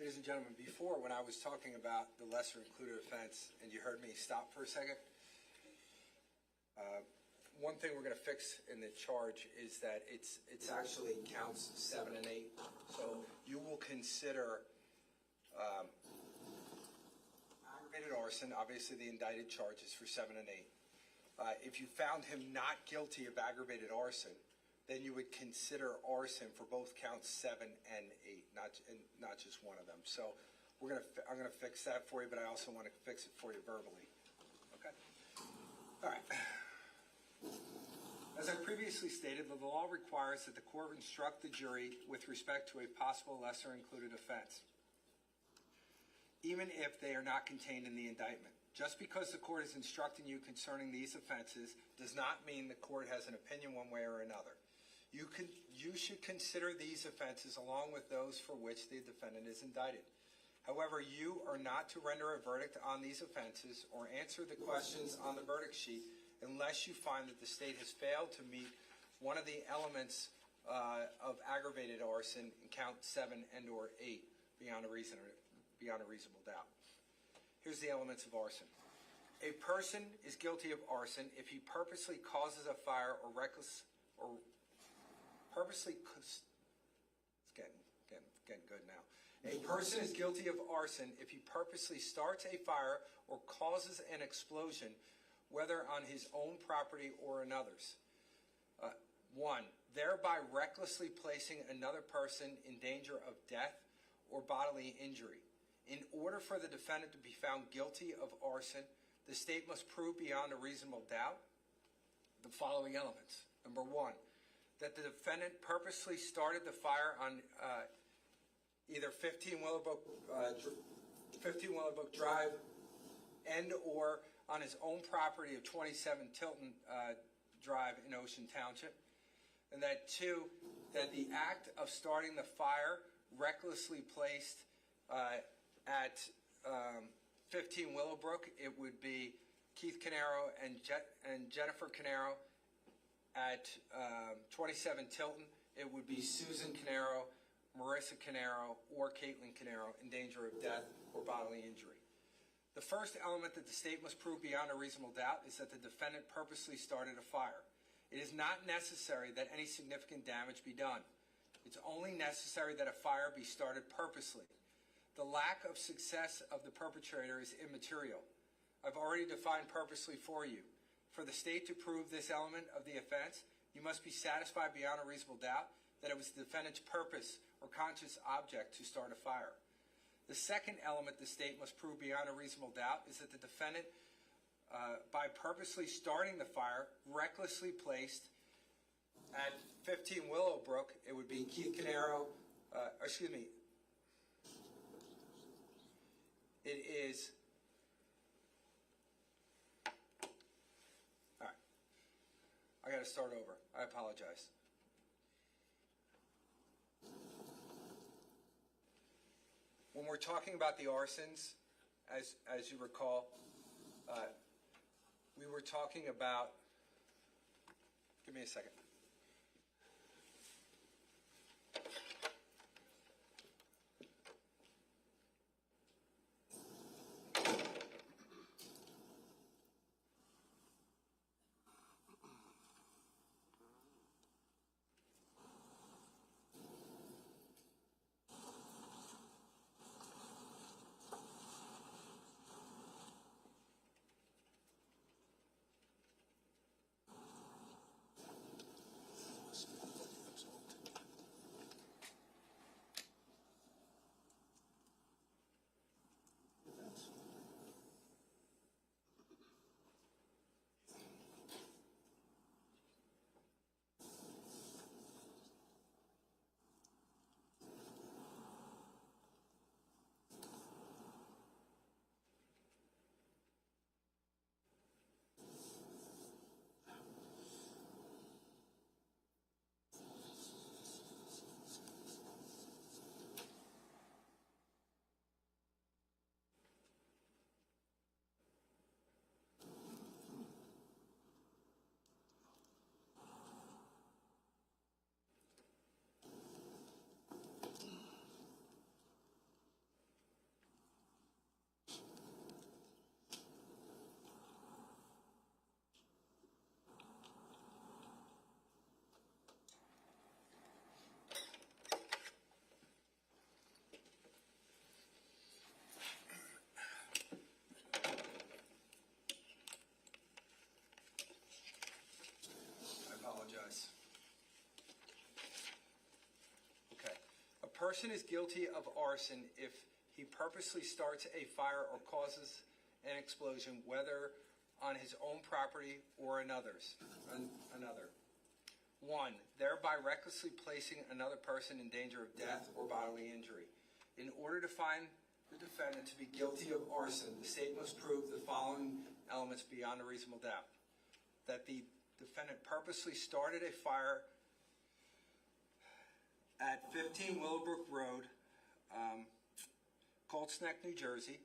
Ladies and gentlemen, before when I was talking about the lesser included offense and you heard me stop for a second, one thing we're going to fix in the charge is that it's actually counts 7 and 8. So you will consider aggravated arson, obviously the indicted charges for 7 and 8. If you found him not guilty of aggravated arson, then you would consider arson for both counts 7 and 8, not just one of them. So I'm gonna fix that for you, but I also want to fix it for you verbally. Okay. All right. As I previously stated, the law requires that the court instruct the jury with respect to a possible lesser included offense, even if they are not contained in the indictment. Just because the court is instructing you concerning these offenses does not mean the court has an opinion one way or another. You should consider these offenses along with those for which the defendant is indicted. However, you are not to render a verdict on these offenses or answer the questions on the verdict sheet unless you find that the state has failed to meet one of the elements of aggravated arson in count 7 and or 8 beyond a reasonable doubt. Here's the elements of arson. A person is guilty of arson if he purposely causes a fire or purposely, it's getting good now. A person is guilty of arson if he purposely starts a fire or causes an explosion, whether on his own property or another's. 1, thereby recklessly placing another person in danger of death or bodily injury. In order for the defendant to be found guilty of arson, the state must prove beyond a reasonable doubt the following elements. Number 1, that the defendant purposely started the fire on either 15 Willowbrook Drive and or on his own property of 27 Tilton Drive in Ocean Township. And that 2, that the act of starting the fire recklessly placed at 15 Willowbrook, it would be Keith Caneiro and Jennifer Caneiro. At 27 Tilton, it would be Susan Caneiro, Marissa Caneiro, or Caitlin Caneiro in danger of death or bodily injury. The first element that the state must prove beyond a reasonable doubt is that the defendant purposely started a fire. It is not necessary that any significant damage be done. It's only necessary that a fire be started purposely. The lack of success of the perpetrator is immaterial. I've already defined purposely for you. For the state to prove this element of the offense, you must be satisfied beyond a reasonable doubt that it was the defendant's purpose or conscious object to start a fire. The second element the state must prove beyond a reasonable doubt is that the defendant, by purposely starting the fire, recklessly placed at 15 Willowbrook, it would be Keith Caneiro, it is, all right, I got to start over. I apologize. When we're talking about the arsons, as you recall, we were talking about, give me a second. A person is guilty of arson if he purposely starts a fire or causes an explosion, whether on his own property or another's. 1. Thereby recklessly placing another person in danger of death or bodily injury. In order to find the defendant to be guilty of arson, the state must prove the following elements beyond a reasonable doubt. That the defendant purposely started a fire at 15 Willowbrook Road, Colts Neck, New Jersey,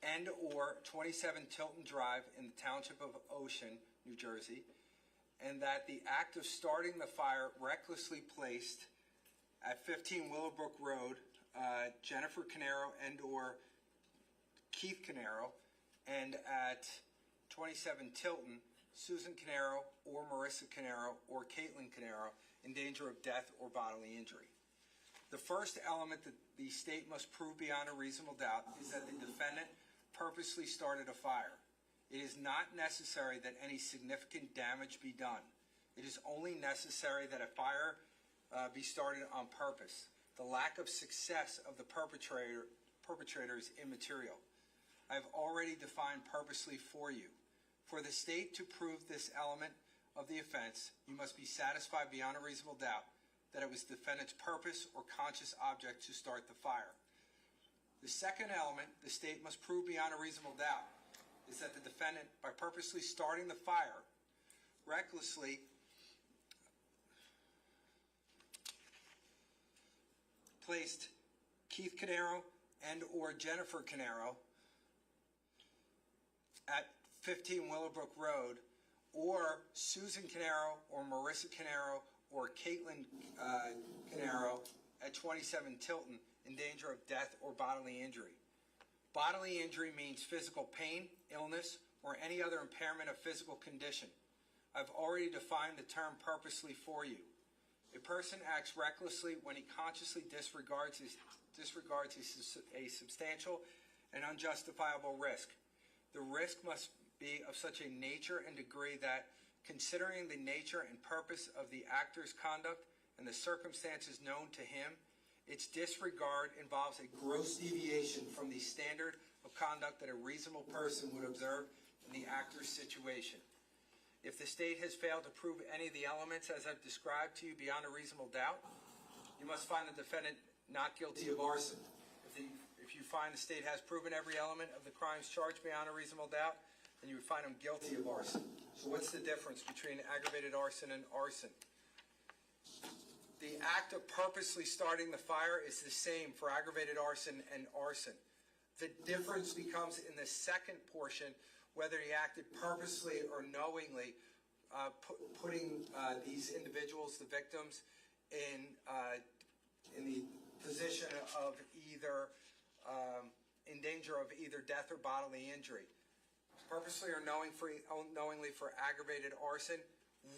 and or 27 Tilton Drive in the Township of Ocean, New Jersey, and that the act of starting the fire recklessly placed at 15 Willowbrook Road, Jennifer Caneiro and or Keith Caneiro, and at 27 Tilton, Susan Caneiro or Marissa Caneiro or Caitlin Caneiro in danger of death or bodily injury. The first element that the state must prove beyond a reasonable doubt is that the defendant purposely started a fire. It is not necessary that any significant damage be done. It is only necessary that a fire be started on purpose. The lack of success of the perpetrator is immaterial. I have already defined purposely for you. For the state to prove this element of the offense, you must be satisfied beyond a reasonable doubt that it was the defendant's purpose or conscious object to start the fire. The second element the state must prove beyond a reasonable doubt is that the defendant, by purposely starting the fire, recklessly placed Keith Caneiro and or Jennifer Caneiro at 15 Willowbrook Road, or Susan Caneiro or Marissa Caneiro or Caitlin Caneiro at 27 Tilton in danger of death or bodily injury. Bodily injury means physical pain, illness, or any other impairment of physical condition. I've already defined the term purposely for you. A person acts recklessly when he consciously disregards a substantial and unjustifiable risk. The risk must be of such a nature and degree that, considering the nature and purpose of the actor's conduct and the circumstances known to him, its disregard involves a gross deviation from the standard of conduct that a reasonable person would observe in the actor's situation. If the state has failed to prove any of the elements as I've described to you beyond a reasonable doubt, you must find the defendant not guilty of arson. If you find the state has proven every element of the crimes charged beyond a reasonable doubt, then you would find him guilty of arson. So what's the difference between aggravated arson and arson? The act of purposely starting the fire is the same for aggravated arson and arson. The difference becomes in the second portion, whether he acted purposely or knowingly, putting these individuals, the victims, in the position of either in danger of either death or bodily injury. Purposely or knowingly for aggravated arson,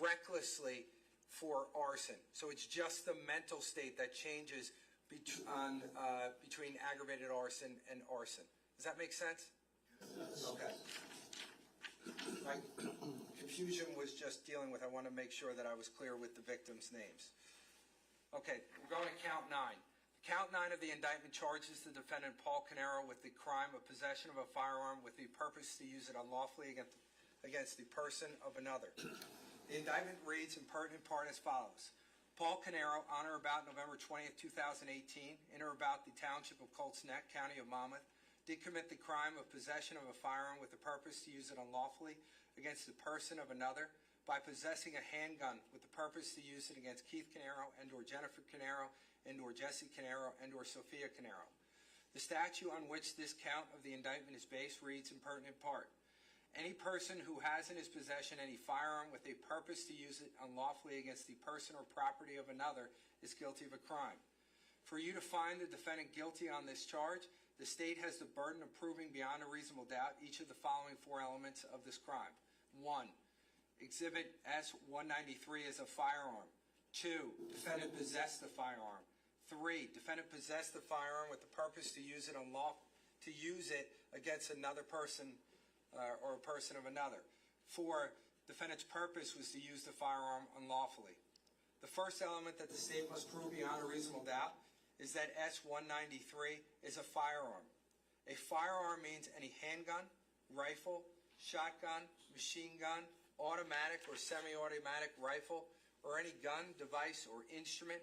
recklessly for arson. So it's just the mental state that changes between aggravated arson and arson. Does that make sense? Okay. My confusion was just dealing with, I want to make sure that I was clear with the victims' names. Okay, we're going to count 9. Count 9 of the indictment charges the defendant Paul Caneiro with the crime of possession of a firearm with the purpose to use it unlawfully against the person of another. The indictment reads in pertinent part as follows. Paul Caneiro, on or about November 20th, 2018, in or about the township of Colts Neck, county of Monmouth, did commit the crime of possession of a firearm with the purpose to use it unlawfully against the person of another by possessing a handgun with the purpose to use it against Keith Caneiro and or Jennifer Caneiro and or Jesse Caneiro and or Sophia Caneiro. The statute on which this count of the indictment is based reads in pertinent part. Any person who has in his possession any firearm with a purpose to use it unlawfully against the person or property of another is guilty of a crime. For you to find the defendant guilty on this charge, the state has the burden of proving beyond a reasonable doubt each of the following 4 elements of this crime. 1. Exhibit S-193 is a firearm. 2. Defendant possessed the firearm. 3. Defendant possessed the firearm with the purpose to use it against another person or a person of another. 4. Defendant's purpose was to use the firearm unlawfully. The first element that the state must prove beyond a reasonable doubt is that S-193 is a firearm. A firearm means any handgun, rifle, shotgun, machine gun, automatic or semi-automatic rifle, or any gun, device, or instrument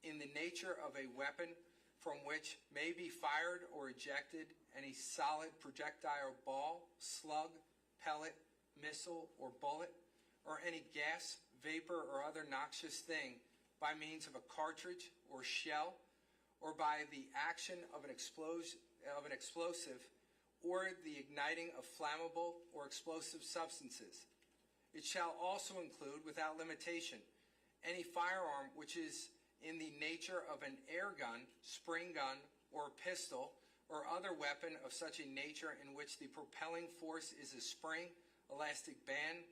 in the nature of a weapon from which may be fired or ejected any solid projectile ball, slug, pellet, missile, or bullet, or any gas, vapor, or other noxious thing by means of a cartridge or shell, or by the action of an explosive, or the igniting of flammable or explosive substances. It shall also include, without limitation, any firearm which is in the nature of an air gun, spring gun, or pistol, or other weapon of such a nature in which the propelling force is a spring, elastic band,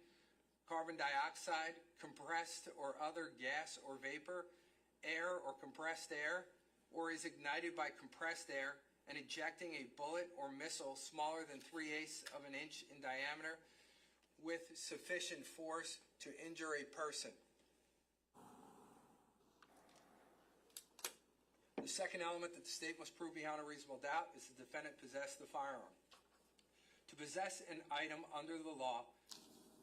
carbon dioxide, compressed or other gas or vapor, air or compressed air, or is ignited by compressed air and ejecting a bullet or missile smaller than 3/8 of an inch in diameter with sufficient force to injure a person. The second element that the state must prove beyond a reasonable doubt is the defendant possessed the firearm. To possess an item under the law,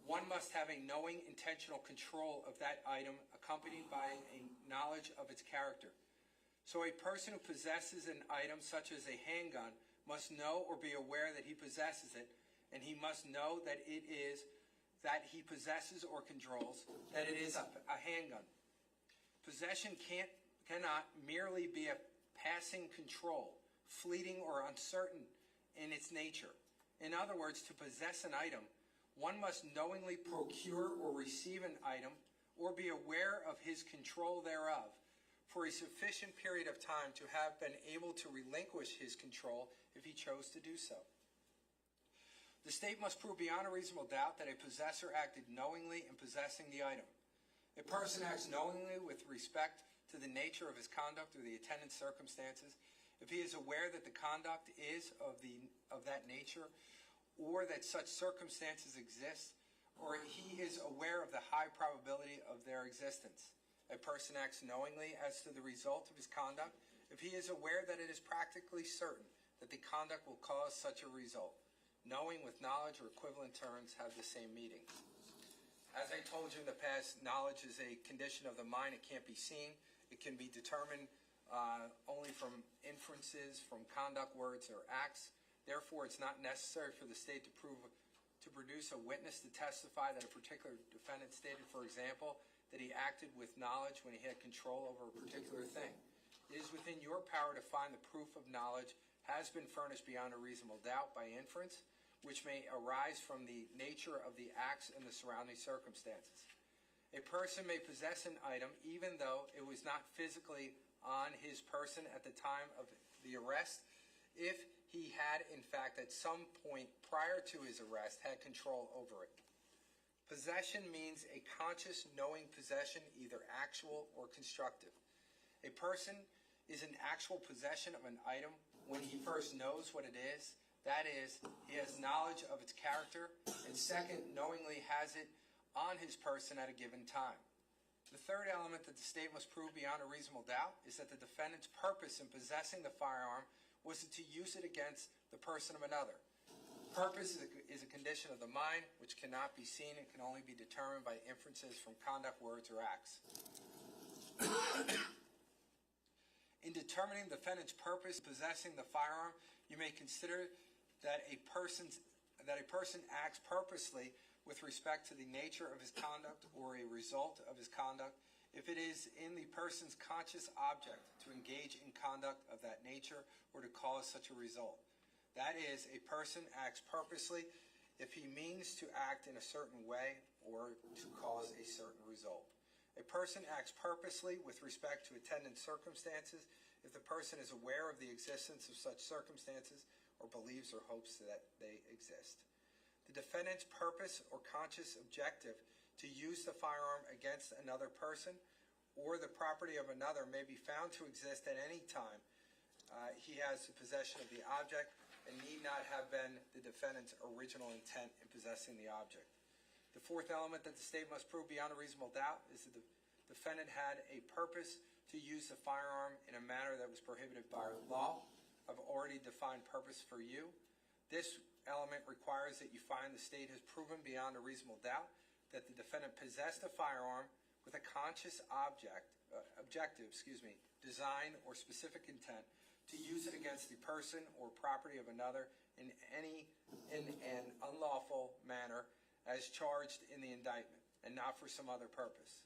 one must have a knowing, intentional control of that item accompanied by a knowledge of its character. So a person who possesses an item such as a handgun must know or be aware that he possesses it, and he must know that it is that he possesses or controls, that it is a handgun. Possession cannot merely be a passing control, fleeting or uncertain in its nature. In other words, to possess an item, one must knowingly procure or receive an item or be aware of his control thereof for a sufficient period of time to have been able to relinquish his control if he chose to do so. The state must prove beyond a reasonable doubt that a possessor acted knowingly in possessing the item. A person acts knowingly with respect to the nature of his conduct or the attendant circumstances if he is aware that the conduct is of that nature, or that such circumstances exist, or he is aware of the high probability of their existence. A person acts knowingly as to the result of his conduct if he is aware that it is practically certain that the conduct will cause such a result. Knowing with knowledge or equivalent terms have the same meaning. As I told you in the past, knowledge is a condition of the mind. It can't be seen. It can be determined only from inferences, from conduct, words, or acts. Therefore, it's not necessary for the state to produce a witness to testify that a particular defendant stated, for example, that he acted with knowledge when he had control over a particular thing. It is within your power to find the proof of knowledge has been furnished beyond a reasonable doubt by inference, which may arise from the nature of the acts and the surrounding circumstances. A person may possess an item even though it was not physically on his person at the time of the arrest, if he had, in fact, at some point prior to his arrest, had control over it. Possession means a conscious, knowing possession, either actual or constructive. A person is in actual possession of an item when he first knows what it is. That is, he has knowledge of its character, and second, knowingly has it on his person at a given time. The third element that the state must prove beyond a reasonable doubt is that the defendant's purpose in possessing the firearm was to use it against the person of another. Purpose is a condition of the mind which cannot be seen and can only be determined by inferences from conduct, words, or acts. In determining the defendant's purpose in possessing the firearm, you may consider that a person acts purposely with respect to the nature of his conduct or a result of his conduct if it is in the person's conscious object to engage in conduct of that nature or to cause such a result. That is, a person acts purposely if he means to act in a certain way or to cause a certain result. A person acts purposely with respect to attendant circumstances if the person is aware of the existence of such circumstances or believes or hopes that they exist. The defendant's purpose or conscious objective to use the firearm against another person or the property of another may be found to exist at any time he has the possession of the object and need not have been the defendant's original intent in possessing the object. The fourth element that the state must prove beyond a reasonable doubt is that the defendant had a purpose to use the firearm in a manner that was prohibited by law. I've already defined purpose for you. This element requires that you find the state has proven beyond a reasonable doubt that the defendant possessed a firearm with a conscious objective, design, or specific intent to use it against the person or property of another in an unlawful manner as charged in the indictment, and not for some other purpose.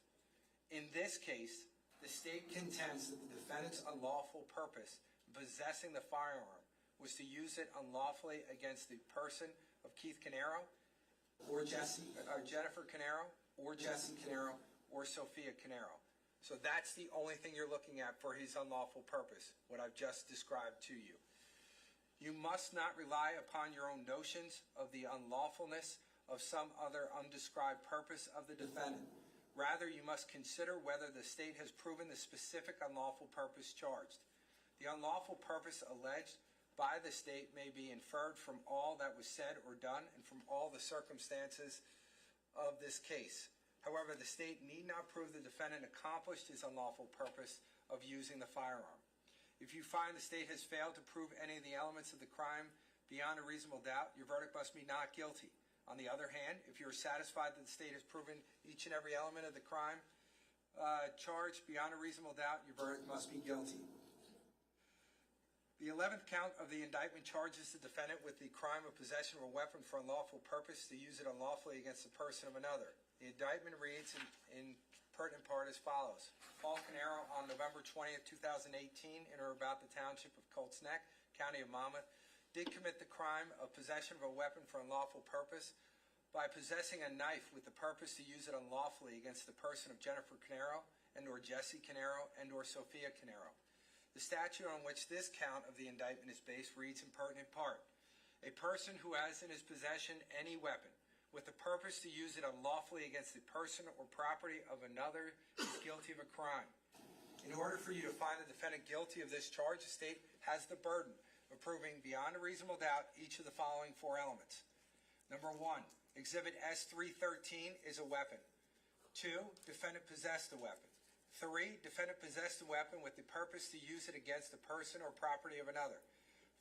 In this case, the state contends that the defendant's unlawful purpose in possessing the firearm was to use it unlawfully against the person of Keith Caneiro, or Jennifer Caneiro, or Jesse Caneiro, or Sophia Caneiro. So that's the only thing you're looking at for his unlawful purpose, what I've just described to you. You must not rely upon your own notions of the unlawfulness of some other undescribed purpose of the defendant. Rather, you must consider whether the state has proven the specific unlawful purpose charged. The unlawful purpose alleged by the state may be inferred from all that was said or done and from all the circumstances of this case. However, the state need not prove the defendant accomplished his unlawful purpose of using the firearm. If you find the state has failed to prove any of the elements of the crime beyond a reasonable doubt, your verdict must be not guilty. On the other hand, if you are satisfied that the state has proven each and every element of the crime charged beyond a reasonable doubt, your verdict must be guilty. The 11th count of the indictment charges the defendant with the crime of possession of a weapon for unlawful purpose to use it unlawfully against the person of another. The indictment reads in pertinent part as follows. Paul Caneiro, on November 20th, 2018, in or about the township of Colts Neck, county of Monmouth, did commit the crime of possession of a weapon for unlawful purpose by possessing a knife with the purpose to use it unlawfully against the person of Jennifer Caneiro and or Jesse Caneiro and or Sophia Caneiro. The statute on which this count of the indictment is based reads in pertinent part. A person who has in his possession any weapon with the purpose to use it unlawfully against the person or property of another is guilty of a crime. In order for you to find the defendant guilty of this charge, the state has the burden of proving beyond a reasonable doubt each of the following four elements. Number 1, Exhibit S313 is a weapon. 2, defendant possessed the weapon. 3, defendant possessed the weapon with the purpose to use it against the person or property of another.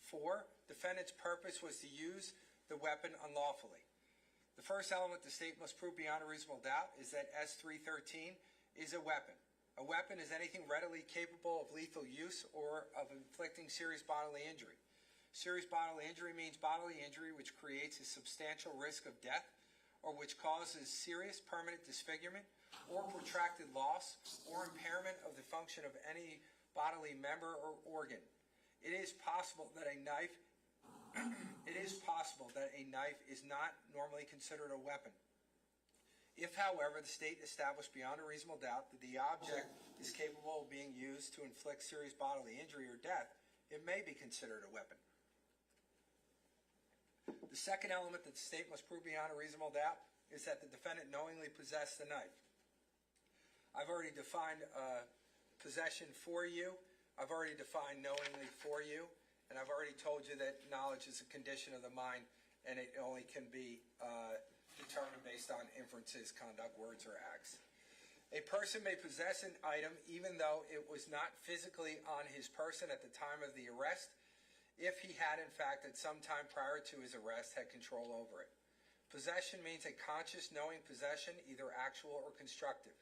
4, defendant's purpose was to use the weapon unlawfully. The first element the state must prove beyond a reasonable doubt is that S313 is a weapon. A weapon is anything readily capable of lethal use or of inflicting serious bodily injury. Serious bodily injury means bodily injury which creates a substantial risk of death or which causes serious permanent disfigurement or protracted loss or impairment of the function of any bodily member or organ. It is possible that a knife is not normally considered a weapon. If, however, the state established beyond a reasonable doubt that the object is capable of being used to inflict serious bodily injury or death, it may be considered a weapon. The second element that the state must prove beyond a reasonable doubt is that the defendant knowingly possessed the knife. I've already defined possession for you. I've already defined knowingly for you. And I've already told you that knowledge is a condition of the mind, and it only can be determined based on inferences, conduct, words, or acts. A person may possess an item even though it was not physically on his person at the time of the arrest, if he had, in fact, at some time prior to his arrest, had control over it. Possession means a conscious, knowing possession, either actual or constructive.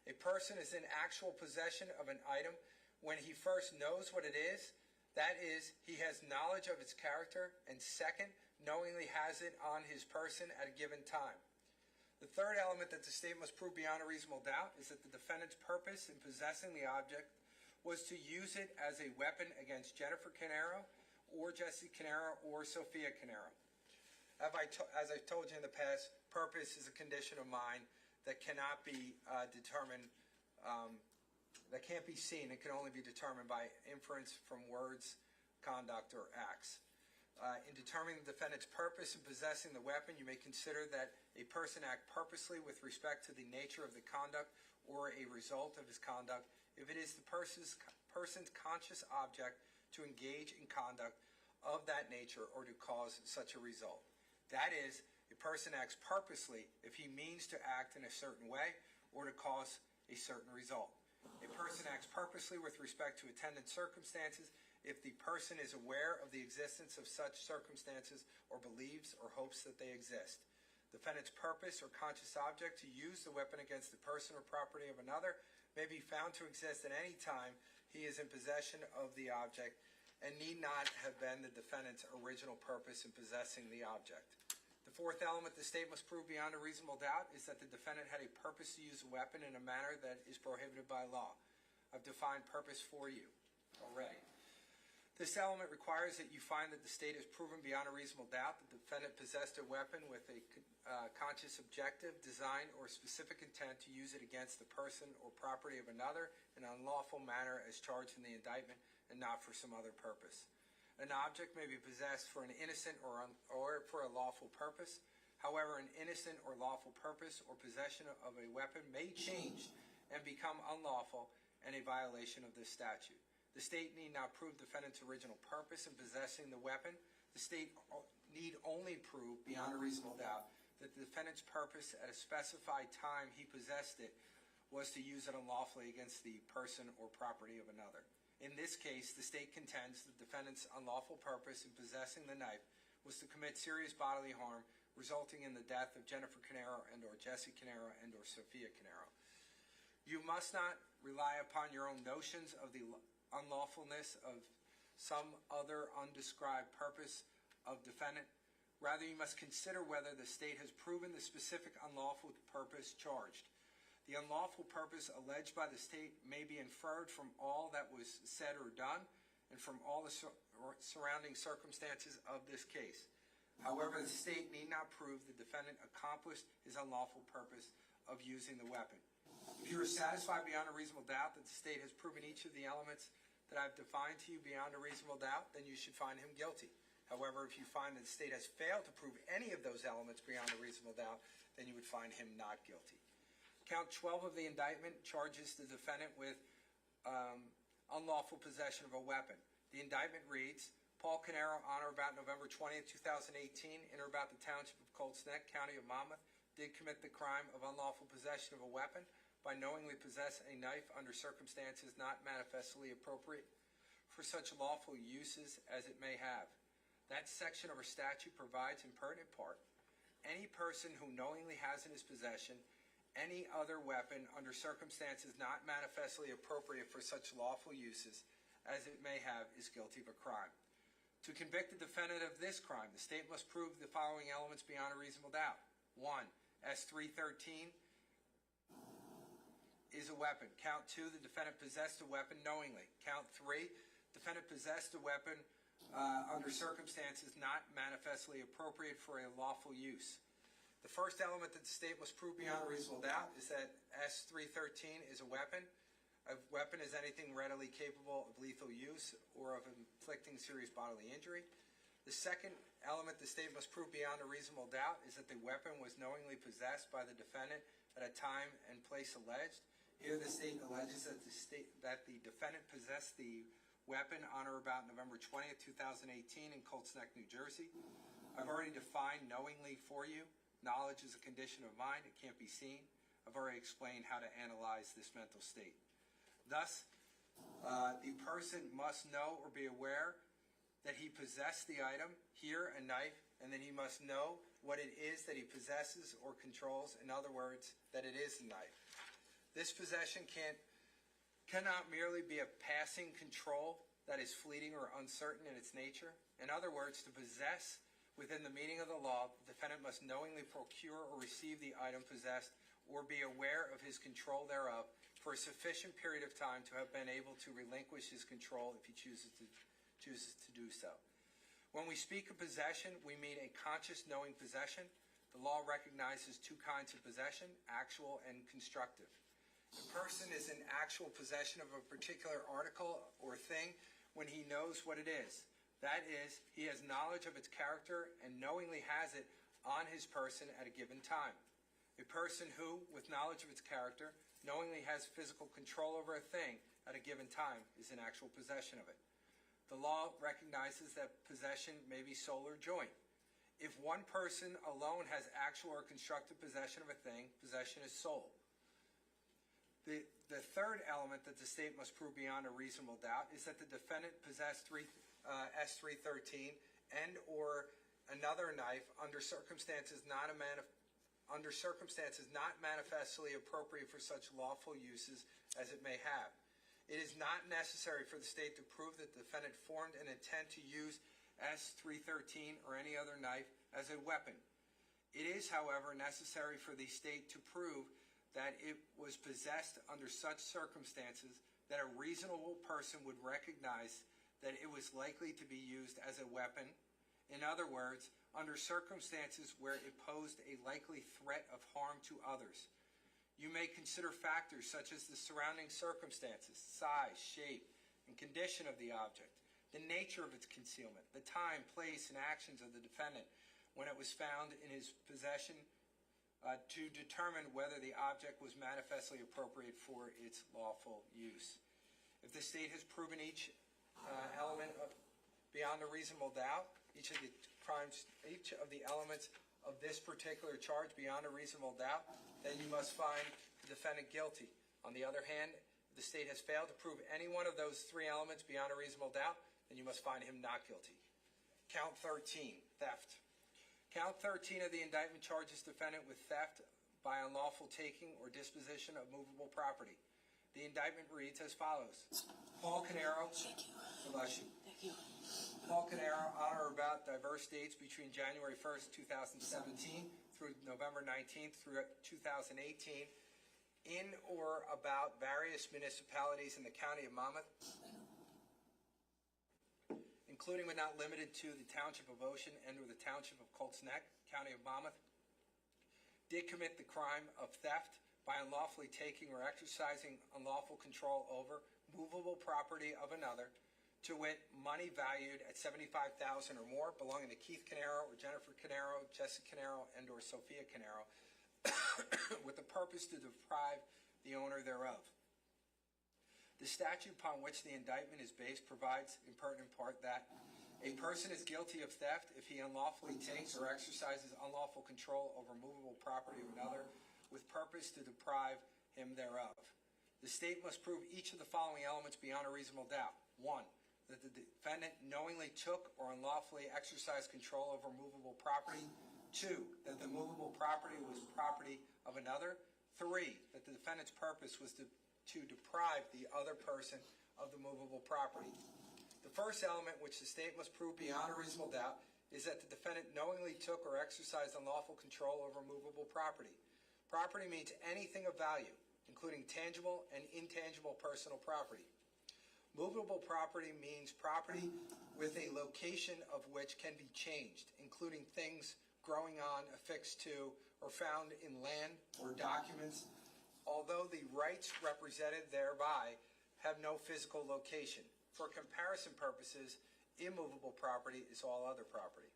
A person is in actual possession of an item when he first knows what it is, that is, he has knowledge of its character, and second, knowingly has it on his person at a given time. The third element that the state must prove beyond a reasonable doubt is that the defendant's purpose in possessing the object was to use it as a weapon against Jennifer Caneiro, or Jesse Caneiro, or Sophia Caneiro. As I've told you in the past, purpose is a condition of mind that cannot be determined, that can't be seen. It can only be determined by inference from words, conduct, or acts. In determining the defendant's purpose in possessing the weapon, you may consider that a person act purposely with respect to the nature of the conduct or a result of his conduct if it is the person's conscious object to engage in conduct of that nature or to cause such a result. That is, a person acts purposely if he means to act in a certain way or to cause a certain result. A person acts purposely with respect to attendant circumstances if the person is aware of the existence of such circumstances or believes or hopes that they exist. Defendant's purpose or conscious object to use the weapon against the person or property of another may be found to exist at any time he is in possession of the object and need not have been the defendant's original purpose in possessing the object. The fourth element the state must prove beyond a reasonable doubt is that the defendant had a purpose to use a weapon in a manner that is prohibited by law. I've defined purpose for you already. This element requires that you find that the state has proven beyond a reasonable doubt that the defendant possessed a weapon with a conscious objective, design, or specific intent to use it against the person or property of another in an unlawful manner as charged in the indictment and not for some other purpose. An object may be possessed for an innocent or for a lawful purpose. However, an innocent or lawful purpose or possession of a weapon may change and become unlawful and a violation of this statute. The state need not prove defendant's original purpose in possessing the weapon. The state need only prove beyond a reasonable doubt that the defendant's purpose at a specified time he possessed it was to use it unlawfully against the person or property of another. In this case, the state contends the defendant's unlawful purpose in possessing the knife was to commit serious bodily harm, resulting in the death of Jennifer Caneiro and/or Jesse Caneiro and/or Sophia Caneiro. You must not rely upon your own notions of the unlawfulness of some other undescribed purpose of defendant. Rather, you must consider whether the state has proven the specific unlawful purpose charged. The unlawful purpose alleged by the state may be inferred from all that was said or done and from all the surrounding circumstances of this case. However, the state need not prove the defendant accomplished his unlawful purpose of using the weapon. If you are satisfied beyond a reasonable doubt that the state has proven each of the elements that I've defined to you beyond a reasonable doubt, then you should find him guilty. However, if you find that the state has failed to prove any of those elements beyond a reasonable doubt, then you would find him not guilty. Count 12 of the indictment charges the defendant with unlawful possession of a weapon. The indictment reads, Paul Caneiro, on or about November 20th, 2018, in or about the township of Colts Neck, county of Monmouth, did commit the crime of unlawful possession of a weapon by knowingly possess a knife under circumstances not manifestly appropriate for such lawful uses as it may have. That section of our statute provides in pertinent part, any person who knowingly has in his possession any other weapon under circumstances not manifestly appropriate for such lawful uses as it may have is guilty of a crime. To convict the defendant of this crime, the state must prove the following elements beyond a reasonable doubt. 1. S-313 is a weapon. Count 2, the defendant possessed a weapon knowingly. Count 3, defendant possessed a weapon under circumstances not manifestly appropriate for a lawful use. The first element that the state must prove beyond a reasonable doubt is that S-313 is a weapon. A weapon is anything readily capable of lethal use or of inflicting serious bodily injury. The second element the state must prove beyond a reasonable doubt is that the weapon was knowingly possessed by the defendant at a time and place alleged. Here the state alleges that the defendant possessed the weapon on or about November 20th, 2018 in Colts Neck, New Jersey. I've already defined knowingly for you. Knowledge is a condition of mind. It can't be seen. I've already explained how to analyze this mental state. Thus, the person must know or be aware that he possessed the item, here a knife, and then he must know what it is that he possesses or controls. In other words, that it is a knife. This possession cannot merely be a passing control that is fleeting or uncertain in its nature. In other words, to possess within the meaning of the law, the defendant must knowingly procure or receive the item possessed or be aware of his control thereof for a sufficient period of time to have been able to relinquish his control if he chooses to do so. When we speak of possession, we mean a conscious knowing possession. The law recognizes two kinds of possession, actual and constructive. A person is in actual possession of a particular article or thing when he knows what it is. That is, he has knowledge of its character and knowingly has it on his person at a given time. A person who, with knowledge of its character, knowingly has physical control over a thing at a given time is in actual possession of it. The law recognizes that possession may be sole or joint. If one person alone has actual or constructive possession of a thing, possession is sole. The third element that the state must prove beyond a reasonable doubt is that the defendant possessed S-313 and or another knife under circumstances not manifestly appropriate for such lawful uses as it may have. It is not necessary for the state to prove that the defendant formed an intent to use S-313 or any other knife as a weapon. It is, however, necessary for the state to prove that it was possessed under such circumstances that a reasonable person would recognize that it was likely to be used as a weapon. In other words, under circumstances where it posed a likely threat of harm to others. You may consider factors such as the surrounding circumstances, size, shape, and condition of the object, the nature of its concealment, the time, place, and actions of the defendant when it was found in his possession to determine whether the object was manifestly appropriate for its lawful use. If the state has proven each element beyond a reasonable doubt, each of the elements of this particular charge beyond a reasonable doubt, then you must find the defendant guilty. On the other hand, if the state has failed to prove any one of those three elements beyond a reasonable doubt, then you must find him not guilty. Count 13, theft. Count 13 of the indictment charges defendant with theft by unlawful taking or disposition of movable property. The indictment reads as follows. Paul Caneiro, bless you. Thank you. Paul Caneiro, on or about diverse dates between January 1st, 2017 through November 19th through 2018 in or about various municipalities in the county of Monmouth, including but not limited to the township of Ocean and or the township of Colts Neck, county of Monmouth, did commit the crime of theft by unlawfully taking or exercising unlawful control over movable property of another, to wit, money valued at $75,000 or more belonging to Keith Caneiro or Jennifer Caneiro, Jessica Caneiro, and or Sophia Caneiro, with the purpose to deprive the owner thereof. The statute upon which the indictment is based provides in pertinent part that A person is guilty of theft if he unlawfully takes or exercises unlawful control over movable property of another with purpose to deprive him thereof. The state must prove each of the following elements beyond a reasonable doubt. 1, that the defendant knowingly took or unlawfully exercised control over movable property. 2, that the movable property was property of another. 3, that the defendant's purpose was to deprive the other person of the movable property. The first element which the state must prove beyond a reasonable doubt is that the defendant knowingly took or exercised unlawful control over movable property. Property means anything of value, including tangible and intangible personal property. Movable property means property with a location of which can be changed, including things growing on, affixed to, or found in land or documents, although the rights represented thereby have no physical location. For comparison purposes, immovable property is all other property.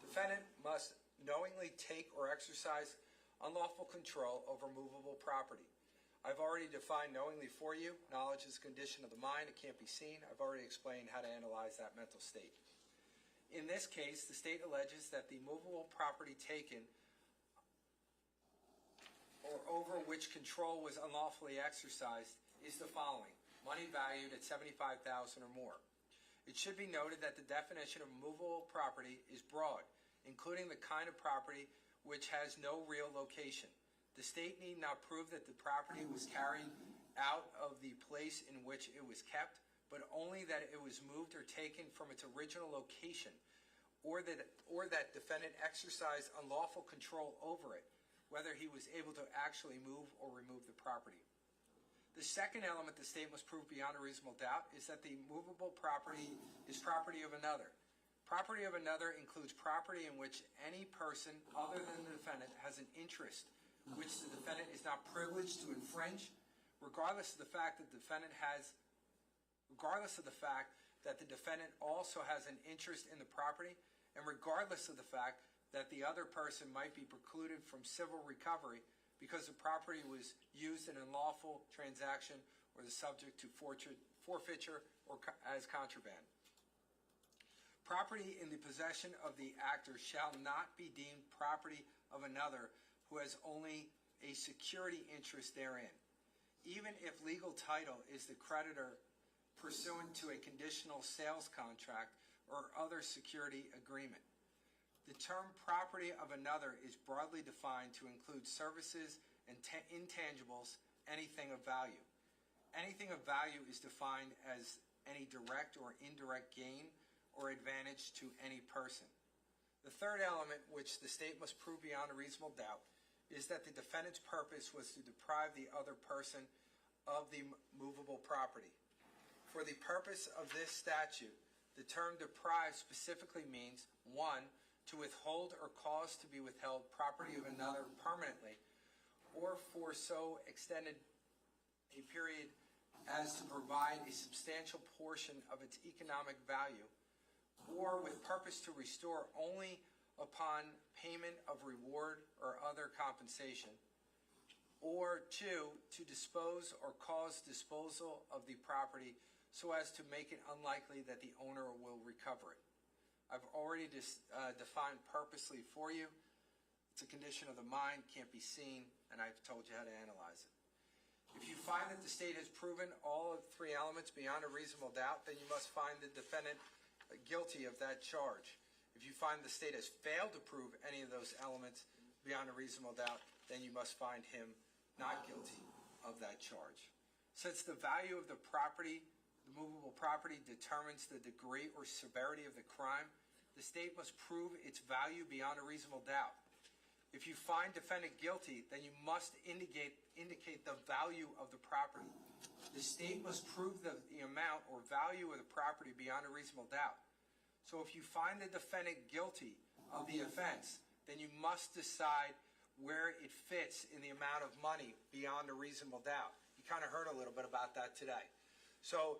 Defendant must knowingly take or exercise unlawful control over movable property. I've already defined knowingly for you. Knowledge is a condition of the mind. It can't be seen. I've already explained how to analyze that mental state. In this case, the state alleges that the movable property taken or over which control was unlawfully exercised is the following: money valued at $75,000 or more. It should be noted that the definition of movable property is broad, including the kind of property which has no real location. The state need not prove that the property was carried out of the place in which it was kept, but only that it was moved or taken from its original location, or that defendant exercised unlawful control over it, whether he was able to actually move or remove the property. The second element the state must prove beyond a reasonable doubt is that the movable property is property of another. Property of another includes property in which any person other than the defendant has an interest, which the defendant is not privileged to infringe, regardless of the fact that the defendant also has an interest in the property, and regardless of the fact that the other person might be precluded from civil recovery because the property was used in an unlawful transaction or is subject to forfeiture or as contraband. Property in the possession of the actor shall not be deemed property of another who has only a security interest therein, even if legal title is the creditor pursuant to a conditional sales contract or other security agreement. The term property of another is broadly defined to include services and intangibles, anything of value. Anything of value is defined as any direct or indirect gain or advantage to any person. The third element which the state must prove beyond a reasonable doubt is that the defendant's purpose was to deprive the other person of the movable property. For the purpose of this statute, the term deprive specifically means 1, to withhold or cause to be withheld property of another permanently, or for so extended a period as to provide a substantial portion of its economic value, or with purpose to restore only upon payment of reward or other compensation, or 2, to dispose or cause disposal of the property so as to make it unlikely that the owner will recover it. I've already defined purposely for you. It's a condition of the mind, can't be seen, and I've told you how to analyze it. If you find that the state has proven all of 3 elements beyond a reasonable doubt, then you must find the defendant guilty of that charge. If you find the state has failed to prove any of those elements beyond a reasonable doubt, then you must find him not guilty of that charge. Since the value of the property, the movable property, determines the degree or severity of the crime, the state must prove its value beyond a reasonable doubt. If you find defendant guilty, then you must indicate the value of the property. The state must prove the amount or value of the property beyond a reasonable doubt. So if you find the defendant guilty of the offense, then you must decide where it fits in the amount of money beyond a reasonable doubt. You kind of heard a little bit about that today. So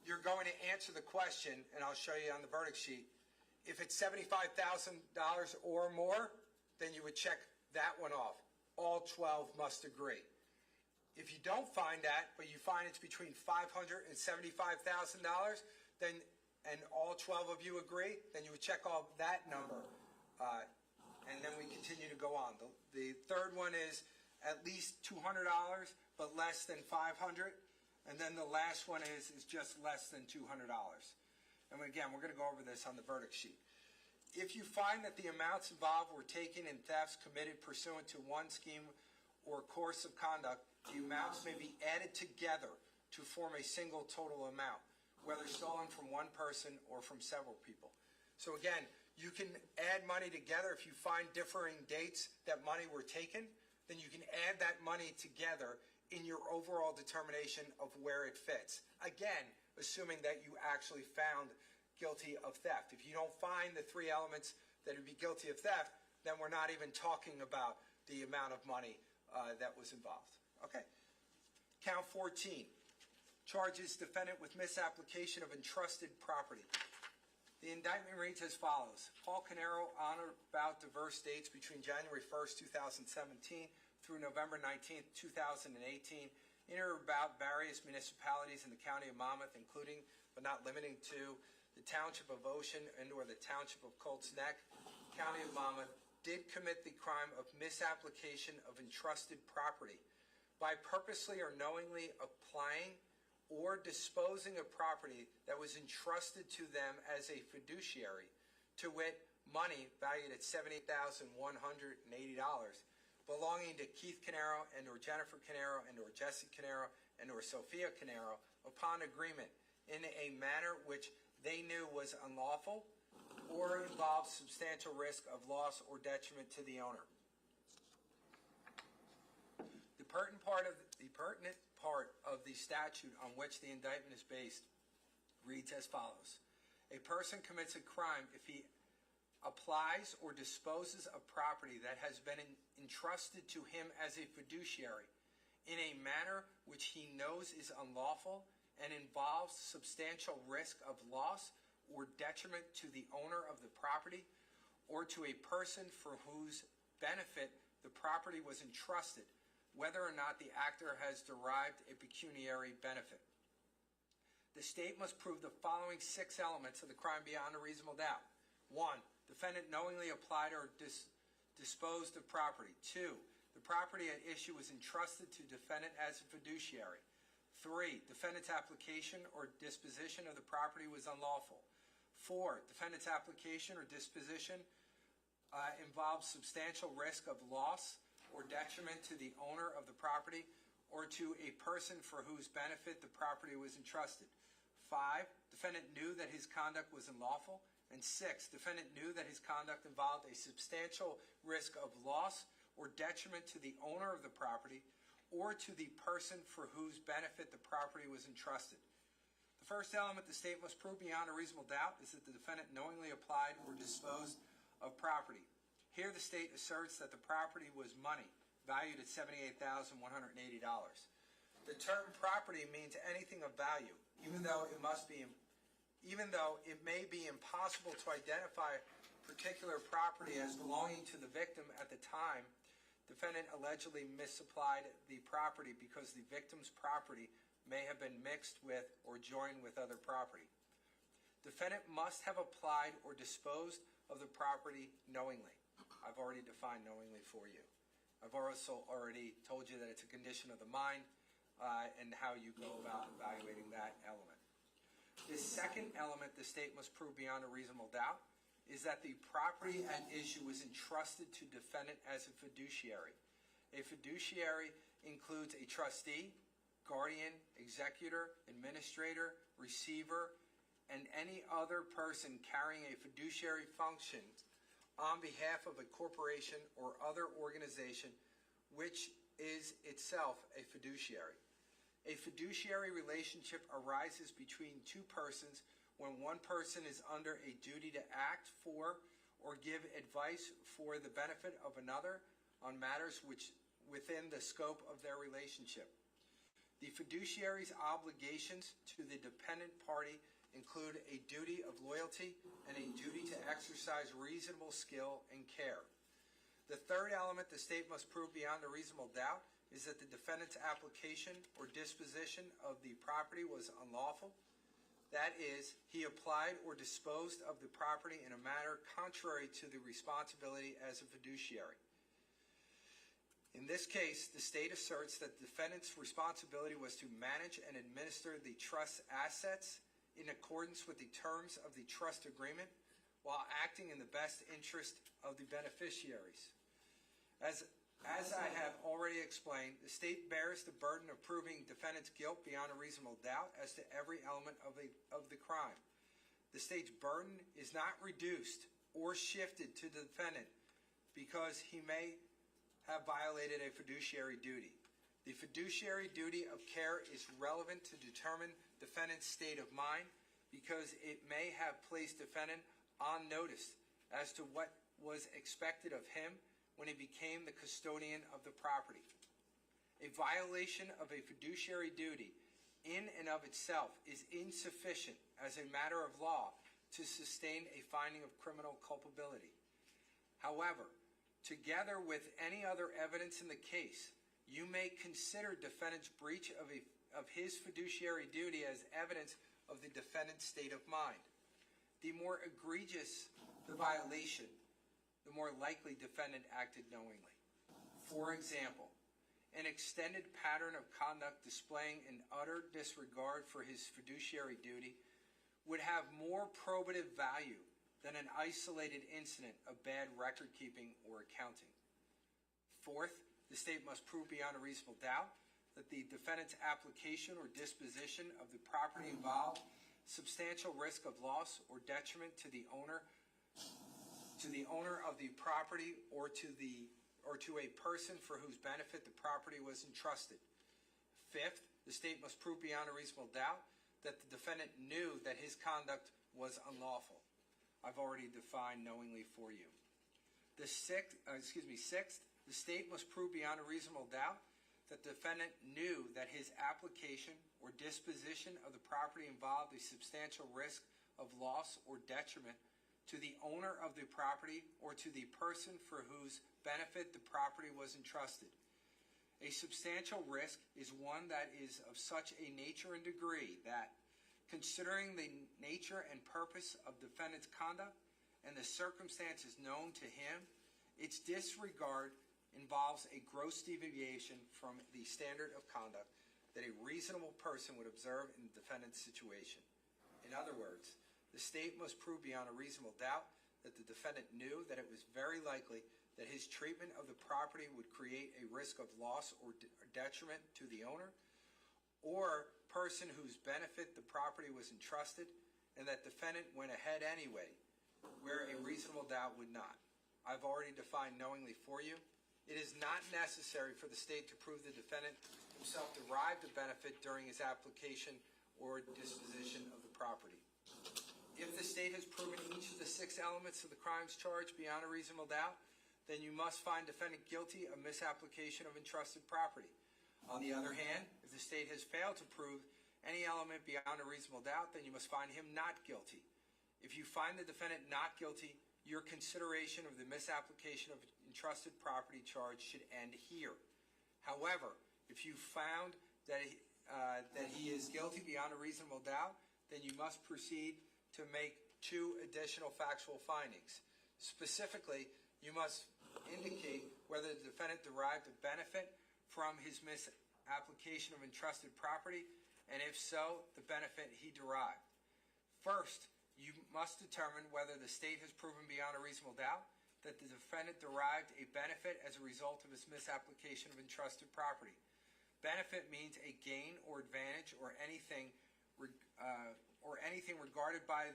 you're going to answer the question, and I'll show you on the verdict sheet. If it's $75,000 or more, then you would check that one off. All 12 must agree. If you don't find that, but you find it's between $500,000 and $75,000, then and all 12 of you agree, then you would check off that number, and then we continue to go on. The third one is at least $200, but less than $500, and then the last one is just less than $200. And again, we're going to go over this on the verdict sheet. If you find that the amounts involved were taken in thefts committed pursuant to one scheme or course of conduct, the amounts may be added together to form a single total amount, whether stolen from one person or from several people. So again, you can add money together. If you find differing dates that money were taken, then you can add that money together in your overall determination of where it fits. Again, assuming that you actually found guilty of theft. If you don't find the three elements that would be guilty of theft, then we're not even talking about the amount of money that was involved. Okay. Count 14. Charges defendant with misapplication of entrusted property. The indictment reads as follows. Paul Caneiro, on or about diverse dates between January 1st, 2017 through November 19th, 2018, in or about various municipalities in the county of Monmouth, including but not limiting to the township of Ocean and or the township of Colts Neck, county of Monmouth, did commit the crime of misapplication of entrusted property by purposely or knowingly applying or disposing of property that was entrusted to them as a fiduciary, to wit, money valued at $78,180, belonging to Keith Caneiro and or Jennifer Caneiro and or Jesse Caneiro and or Sophia Caneiro upon agreement in a manner which they knew was unlawful or involved substantial risk of loss or detriment to the owner. The pertinent part of the statute on which the indictment is based reads as follows. A person commits a crime if he applies or disposes of property that has been entrusted to him as a fiduciary in a manner which he knows is unlawful and involves substantial risk of loss or detriment to the owner of the property or to a person for whose benefit the property was entrusted, whether or not the actor has derived a pecuniary benefit. The state must prove the following 6 elements of the crime beyond a reasonable doubt. 1. Defendant knowingly applied or disposed of property. 2. The property at issue was entrusted to defendant as a fiduciary. 3. Defendant's application or disposition of the property was unlawful. 4. Defendant's application or disposition involves substantial risk of loss or detriment to the owner of the property or to a person for whose benefit the property was entrusted. 5. Defendant knew that his conduct was unlawful. And 6. Defendant knew that his conduct involved a substantial risk of loss or detriment to the owner of the property or to the person for whose benefit the property was entrusted. The first element the state must prove beyond a reasonable doubt is that the defendant knowingly applied or disposed of property. Here the state asserts that the property was money, valued at $78,180. The term property means anything of value, even though it may be impossible to identify particular property as belonging to the victim at the time. Defendant allegedly misapplied the property because the victim's property may have been mixed with or joined with other property. Defendant must have applied or disposed of the property knowingly. I've already defined knowingly for you. I've also already told you that it's a condition of the mind and how you go about evaluating that element. The second element the state must prove beyond a reasonable doubt is that the property at issue was entrusted to defendant as a fiduciary. A fiduciary includes a trustee, guardian, executor, administrator, receiver, and any other person carrying a fiduciary function on behalf of a corporation or other organization which is itself a fiduciary. A fiduciary relationship arises between two persons when one person is under a duty to act for or give advice for the benefit of another on matters which within the scope of their relationship. The fiduciary's obligations to the dependent party include a duty of loyalty and a duty to exercise reasonable skill and care. The third element the state must prove beyond a reasonable doubt is that the defendant's application or disposition of the property was unlawful. That is, he applied or disposed of the property in a manner contrary to the responsibility as a fiduciary. In this case, the state asserts that the defendant's responsibility was to manage and administer the trust's assets in accordance with the terms of the trust agreement while acting in the best interest of the beneficiaries. As I have already explained, the state bears the burden of proving defendant's guilt beyond a reasonable doubt as to every element of the crime. The state's burden is not reduced or shifted to the defendant because he may have violated a fiduciary duty. The fiduciary duty of care is relevant to determine defendant's state of mind because it may have placed defendant on notice as to what was expected of him when he became the custodian of the property. A violation of a fiduciary duty in and of itself is insufficient as a matter of law to sustain a finding of criminal culpability. However, together with any other evidence in the case, you may consider defendant's breach of his fiduciary duty as evidence of the defendant's state of mind. The more egregious the violation, the more likely defendant acted knowingly. For example, an extended pattern of conduct displaying an utter disregard for his fiduciary duty would have more probative value than an isolated incident of bad record keeping or accounting. Fourth, the state must prove beyond a reasonable doubt that the defendant's application or disposition of the property involved substantial risk of loss or detriment to the owner of the property or to a person for whose benefit the property was entrusted. Fifth, the state must prove beyond a reasonable doubt that the defendant knew that his conduct was unlawful. I've already defined knowingly for you. Sixth, the state must prove beyond a reasonable doubt that the defendant knew that his application or disposition of the property involved a substantial risk of loss or detriment to the owner of the property or to the person for whose benefit the property was entrusted. A substantial risk is one that is of such a nature and degree that, considering the nature and purpose of defendant's conduct and the circumstances known to him, its disregard involves a gross deviation from the standard of conduct that a reasonable person would observe in the defendant's situation. In other words, the state must prove beyond a reasonable doubt that the defendant knew that it was very likely that his treatment of the property would create a risk of loss or detriment to the owner or person whose benefit the property was entrusted, and that defendant went ahead anyway, where a reasonable doubt would not. I've already defined knowingly for you. It is not necessary for the state to prove the defendant himself derived a benefit during his application or disposition of the property. If the state has proven each of the 6 elements of the crimes charged beyond a reasonable doubt, then you must find defendant guilty of misapplication of entrusted property. On the other hand, if the state has failed to prove any element beyond a reasonable doubt, then you must find him not guilty. If you find the defendant not guilty, your consideration of the misapplication of entrusted property charge should end here. However, if you found that he is guilty beyond a reasonable doubt, then you must proceed to make 2 additional factual findings. Specifically, you must indicate whether the defendant derived a benefit from his misapplication of entrusted property, and if so, the benefit he derived. First, you must determine whether the state has proven beyond a reasonable doubt that the defendant derived a benefit as a result of his misapplication of entrusted property. Benefit means a gain or advantage or anything regarded by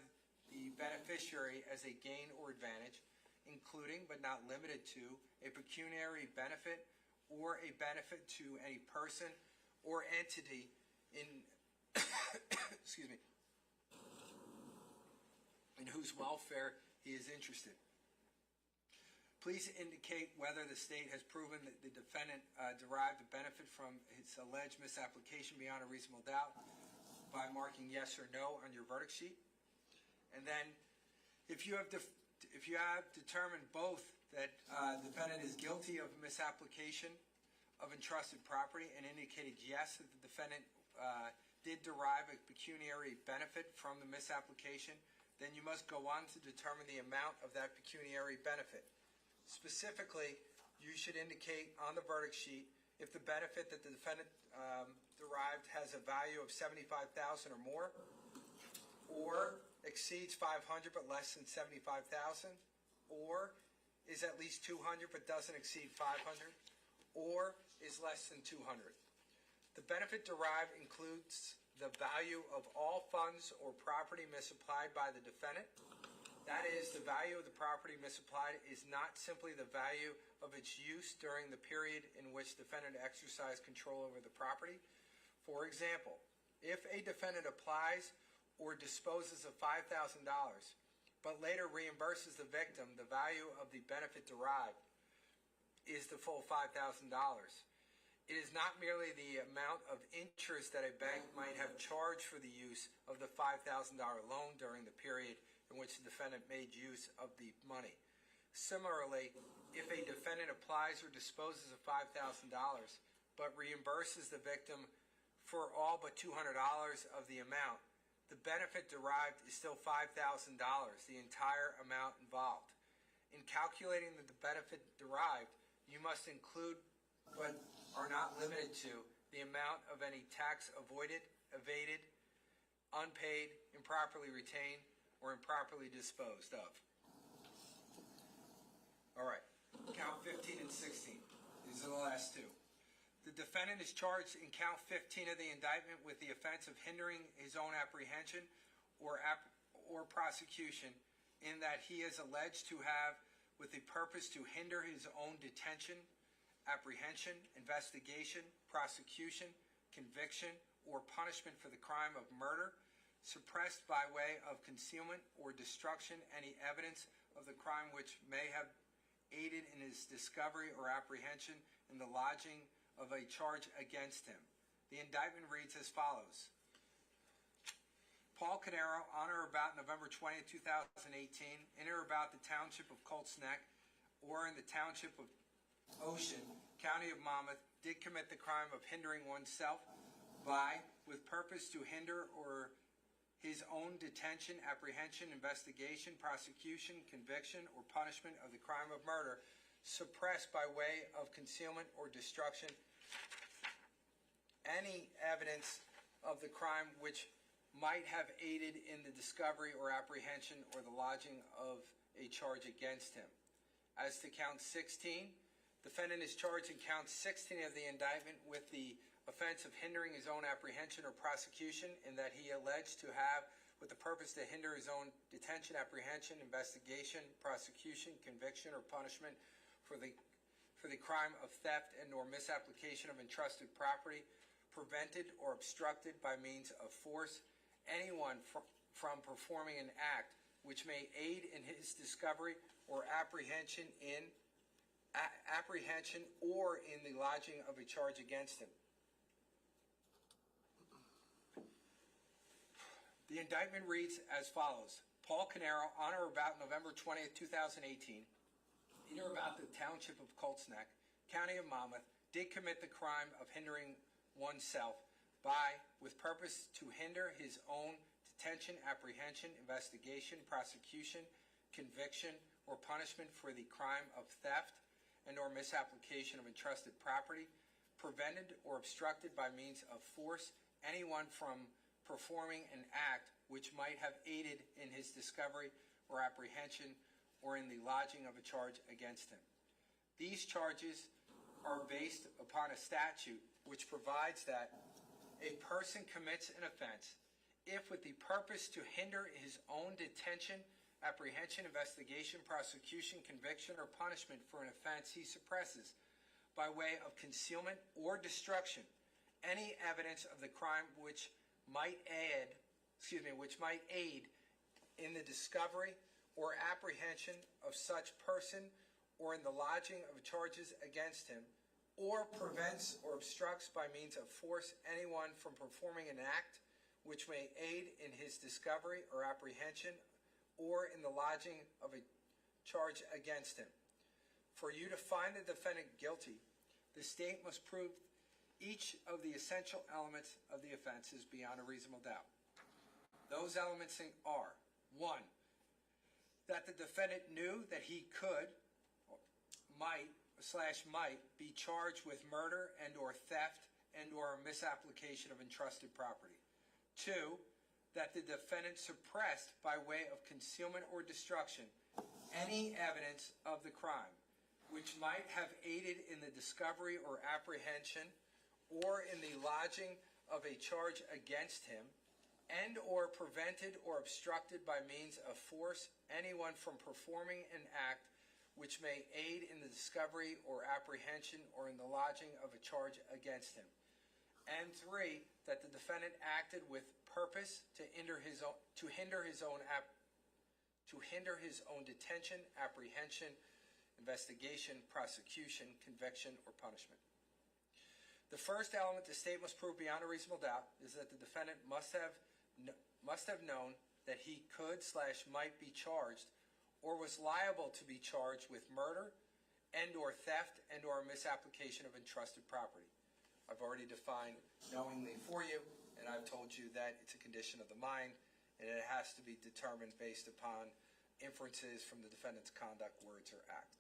the beneficiary as a gain or advantage, including but not limited to a pecuniary benefit or a benefit to any person or entity in in whose welfare he is interested. Please indicate whether the state has proven that the defendant derived a benefit from his alleged misapplication beyond a reasonable doubt by marking yes or no on your verdict sheet. And then, if you have determined both that the defendant is guilty of misapplication of entrusted property and indicated yes that the defendant did derive a pecuniary benefit from the misapplication, then you must go on to determine the amount of that pecuniary benefit. Specifically, you should indicate on the verdict sheet if the benefit that the defendant derived has a value of $75,000 or more, or exceeds $500 but less than $75,000, or is at least $200 but doesn't exceed $500, or is less than $200. The benefit derived includes the value of all funds or property misapplied by the defendant. That is, the value of the property misapplied is not simply the value of its use during the period in which the defendant exercised control over the property. For example, if a defendant applies or disposes of $5,000, but later reimburses the victim, the value of the benefit derived is the full $5,000. It is not merely the amount of interest that a bank might have charged for the use of the $5,000 loan during the period in which the defendant made use of the money. Similarly, if a defendant applies or disposes of $5,000 but reimburses the victim for all but $200 of the amount, the benefit derived is still $5,000, the entire amount involved. In calculating the benefit derived, you must include, but are not limited to, the amount of any tax avoided, evaded, unpaid, improperly retained, or improperly disposed of. All right, count 15 and 16. These are the last two. The defendant is charged in count 15 of the indictment with the offense of hindering his own apprehension or prosecution, in that he is alleged to have, with the purpose to hinder his own detention, apprehension, investigation, prosecution, conviction, or punishment for the crime of murder, suppressed by way of concealment or destruction any evidence of the crime which may have aided in his discovery or apprehension in the lodging of a charge against him. The indictment reads as follows. Paul Caneiro, on or about November 20, 2018, in or about the township of Colts Neck or in the township of Ocean, County of Monmouth, did commit the crime of hindering oneself by, with purpose to hinder or his own detention, apprehension, investigation, prosecution, conviction, or punishment of the crime of murder, suppressed by way of concealment or destruction any evidence of the crime which might have aided in the discovery or apprehension or the lodging of a charge against him. As to count 16, defendant is charged in count 16 of the indictment with the offense of hindering his own apprehension or prosecution, in that he alleged to have, with the purpose to hinder his own detention, apprehension, investigation, prosecution, conviction, or punishment for the crime of theft and or misapplication of entrusted property, prevented or obstructed by means of force anyone from performing an act which may aid in his discovery or apprehension or in the lodging of a charge against him. The indictment reads as follows. Paul Caneiro, on or about November 20th, 2018, in or about the township of Colts Neck, County of Monmouth, did commit the crime of hindering oneself by, with purpose to hinder his own detention, apprehension, investigation, prosecution, conviction, or punishment for the crime of theft and or misapplication of entrusted property, prevented or obstructed by means of force anyone from performing an act which might have aided in his discovery or apprehension or in the lodging of a charge against him. These charges are based upon a statute which provides that a person commits an offense if, with the purpose to hinder his own detention, apprehension, investigation, prosecution, conviction, or punishment for an offense, he suppresses, by way of concealment or destruction, any evidence of the crime which might aid in the discovery or apprehension of such person or in the lodging of charges against him, or prevents or obstructs by means of force anyone from performing an act which may aid in his discovery or apprehension or in the lodging of a charge against him. For you to find the defendant guilty, the state must prove each of the essential elements of the offense is beyond a reasonable doubt. Those elements are: 1, that the defendant knew that he could, might be charged with murder and or theft and or misapplication of entrusted property. 2, that the defendant suppressed by way of concealment or destruction any evidence of the crime, which might have aided in the discovery or apprehension or in the lodging of a charge against him, and or prevented or obstructed by means of force anyone from performing an act which may aid in the discovery or apprehension or in the lodging of a charge against him. And 3, that the defendant acted with purpose to hinder his own detention, apprehension, investigation, prosecution, conviction, or punishment. The first element the state must prove beyond a reasonable doubt is that the defendant must have known that he could/might be charged or was liable to be charged with murder and or theft and or misapplication of entrusted property. I've already defined knowingly for you, and I've told you that it's a condition of the mind, and it has to be determined based upon inferences from the defendant's conduct, words, or act.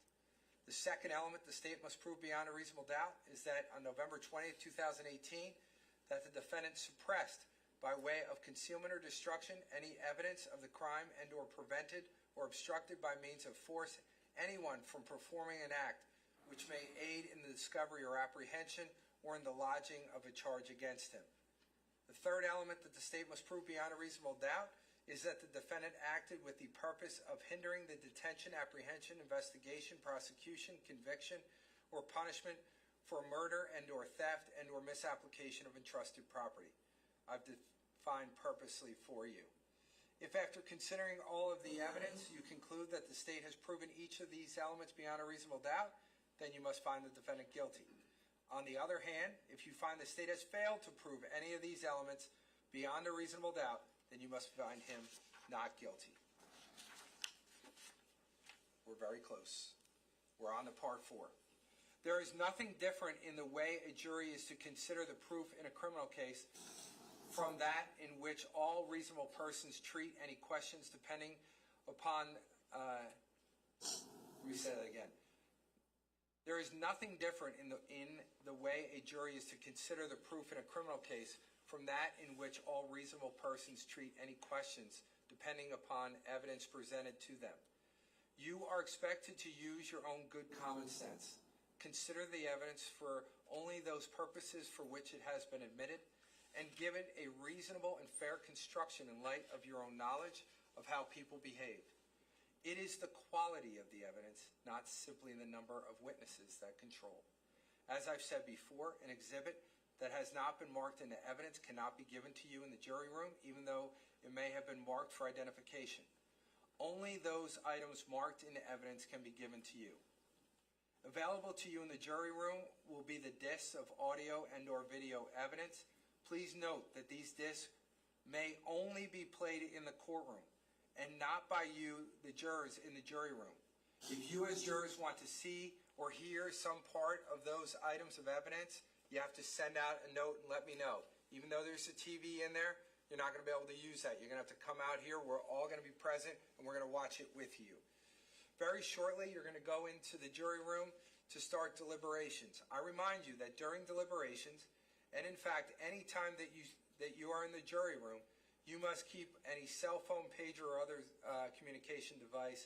The second element the state must prove beyond a reasonable doubt is that on November 20th, 2018, that the defendant suppressed by way of concealment or destruction any evidence of the crime and or prevented or obstructed by means of force anyone from performing an act which may aid in the discovery or apprehension or in the lodging of a charge against him. The third element that the state must prove beyond a reasonable doubt is that the defendant acted with the purpose of hindering the detention, apprehension, investigation, prosecution, conviction, or punishment for murder and or theft and or misapplication of entrusted property. I've defined purposely for you. If after considering all of the evidence you conclude that the state has proven each of these elements beyond a reasonable doubt, then you must find the defendant guilty. On the other hand, if you find the state has failed to prove any of these elements beyond a reasonable doubt, then you must find him not guilty. We're very close. We're on to part 4. There is nothing different in the way a jury is to consider the proof in a criminal case from that in which all reasonable persons treat any questions depending upon, let me say that again. There is nothing different in the way a jury is to consider the proof in a criminal case from that in which all reasonable persons treat any questions depending upon evidence presented to them. You are expected to use your own good common sense. Consider the evidence for only those purposes for which it has been admitted, and give it a reasonable and fair construction in light of your own knowledge of how people behave. It is the quality of the evidence, not simply the number of witnesses, that control. As I've said before, an exhibit that has not been marked into evidence cannot be given to you in the jury room, even though it may have been marked for identification. Only those items marked into evidence can be given to you. Available to you in the jury room will be the discs of audio and or video evidence. Please note that these discs may only be played in the courtroom and not by you, the jurors, in the jury room. If you as jurors want to see or hear some part of those items of evidence, you have to send out a note and let me know. Even though there's a TV in there, you're not going to be able to use that. You're going to have to come out here. We're all going to be present, and we're going to watch it with you. Very shortly, you're going to go into the jury room to start deliberations. I remind you that during deliberations, and in fact, any time that you are in the jury room, you must keep any cell phone, pager, or other communication device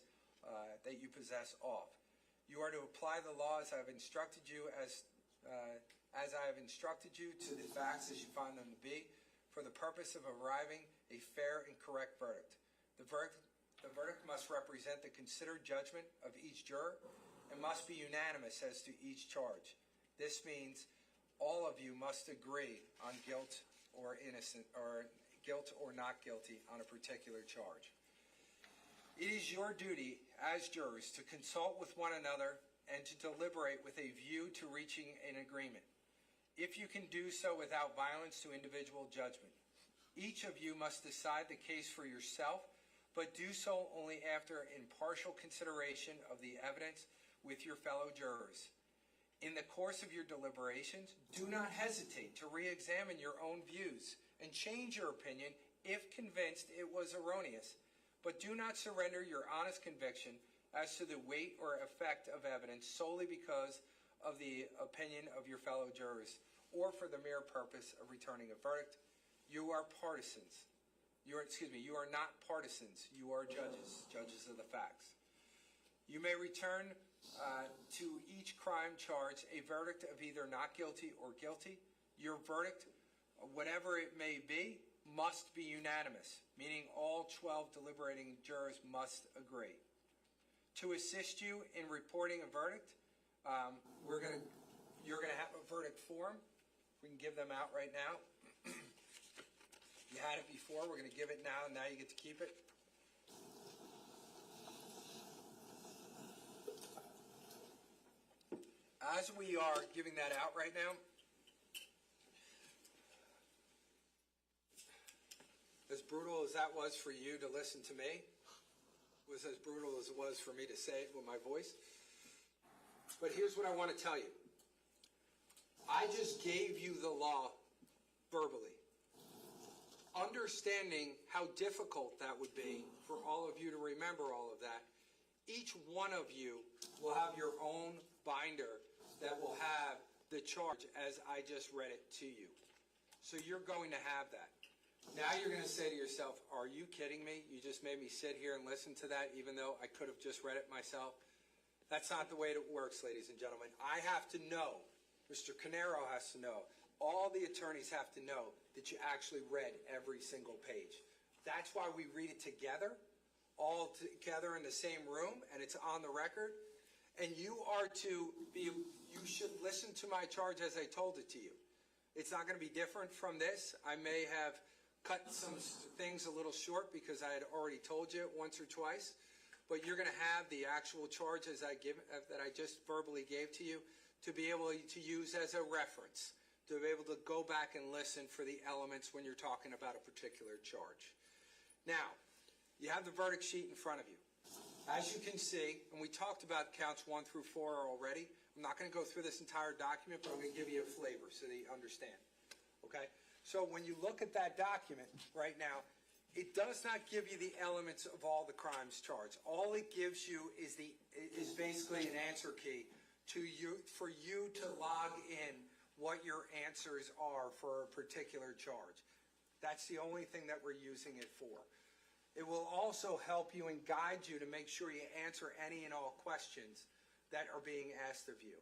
that you possess off. You are to apply the law as I've instructed you as I have instructed you to the facts as you find them to be, for the purpose of arriving a fair and correct verdict. The verdict must represent the considered judgment of each juror and must be unanimous as to each charge. This means all of you must agree on guilt or innocent, or guilt or not guilty on a particular charge. It is your duty as jurors to consult with one another and to deliberate with a view to reaching an agreement, if you can do so without violence to individual judgment. Each of you must decide the case for yourself, but do so only after impartial consideration of the evidence with your fellow jurors. In the course of your deliberations, do not hesitate to re-examine your own views and change your opinion if convinced it was erroneous, but do not surrender your honest conviction as to the weight or effect of evidence solely because of the opinion of your fellow jurors or for the mere purpose of returning a verdict. You are partisans. You are not partisans. You are judges of the facts. You may return to each crime charge a verdict of either not guilty or guilty. Your verdict, whatever it may be, must be unanimous, meaning all 12 deliberating jurors must agree. To assist you in reporting a verdict, you're going to have a verdict form. We can give them out right now. You had it before. We're going to give it now, and now you get to keep it. As we are giving that out right now, as brutal as that was for you to listen to me, was as brutal as it was for me to say it with my voice. But here's what I want to tell you. I just gave you the law verbally. Understanding how difficult that would be for all of you to remember all of that, each one of you will have your own binder that will have the charge as I just read it to you. So you're going to have that. Now you're going to say to yourself, are you kidding me? You just made me sit here and listen to that even though I could have just read it myself? That's not the way it works, ladies and gentlemen. I have to know, Mr. Caneiro has to know, all the attorneys have to know that you actually read every single page. That's why we read it together, all together in the same room, and it's on the record. And you should listen to my charge as I told it to you. It's not going to be different from this. I may have cut some things a little short because I had already told you once or twice, but you're going to have the actual charge as that I just verbally gave to you to be able to use as a reference, to be able to go back and listen for the elements when you're talking about a particular charge. Now, you have the verdict sheet in front of you. As you can see, and we talked about counts 1 through 4 already. I'm not going to go through this entire document, but I'm going to give you a flavor so that you understand. Okay? So when you look at that document right now, it does not give you the elements of all the crimes charged. All it gives you is basically an answer key for you to log in what your answers are for a particular charge. That's the only thing that we're using it for. It will also help you and guide you to make sure you answer any and all questions that are being asked of you.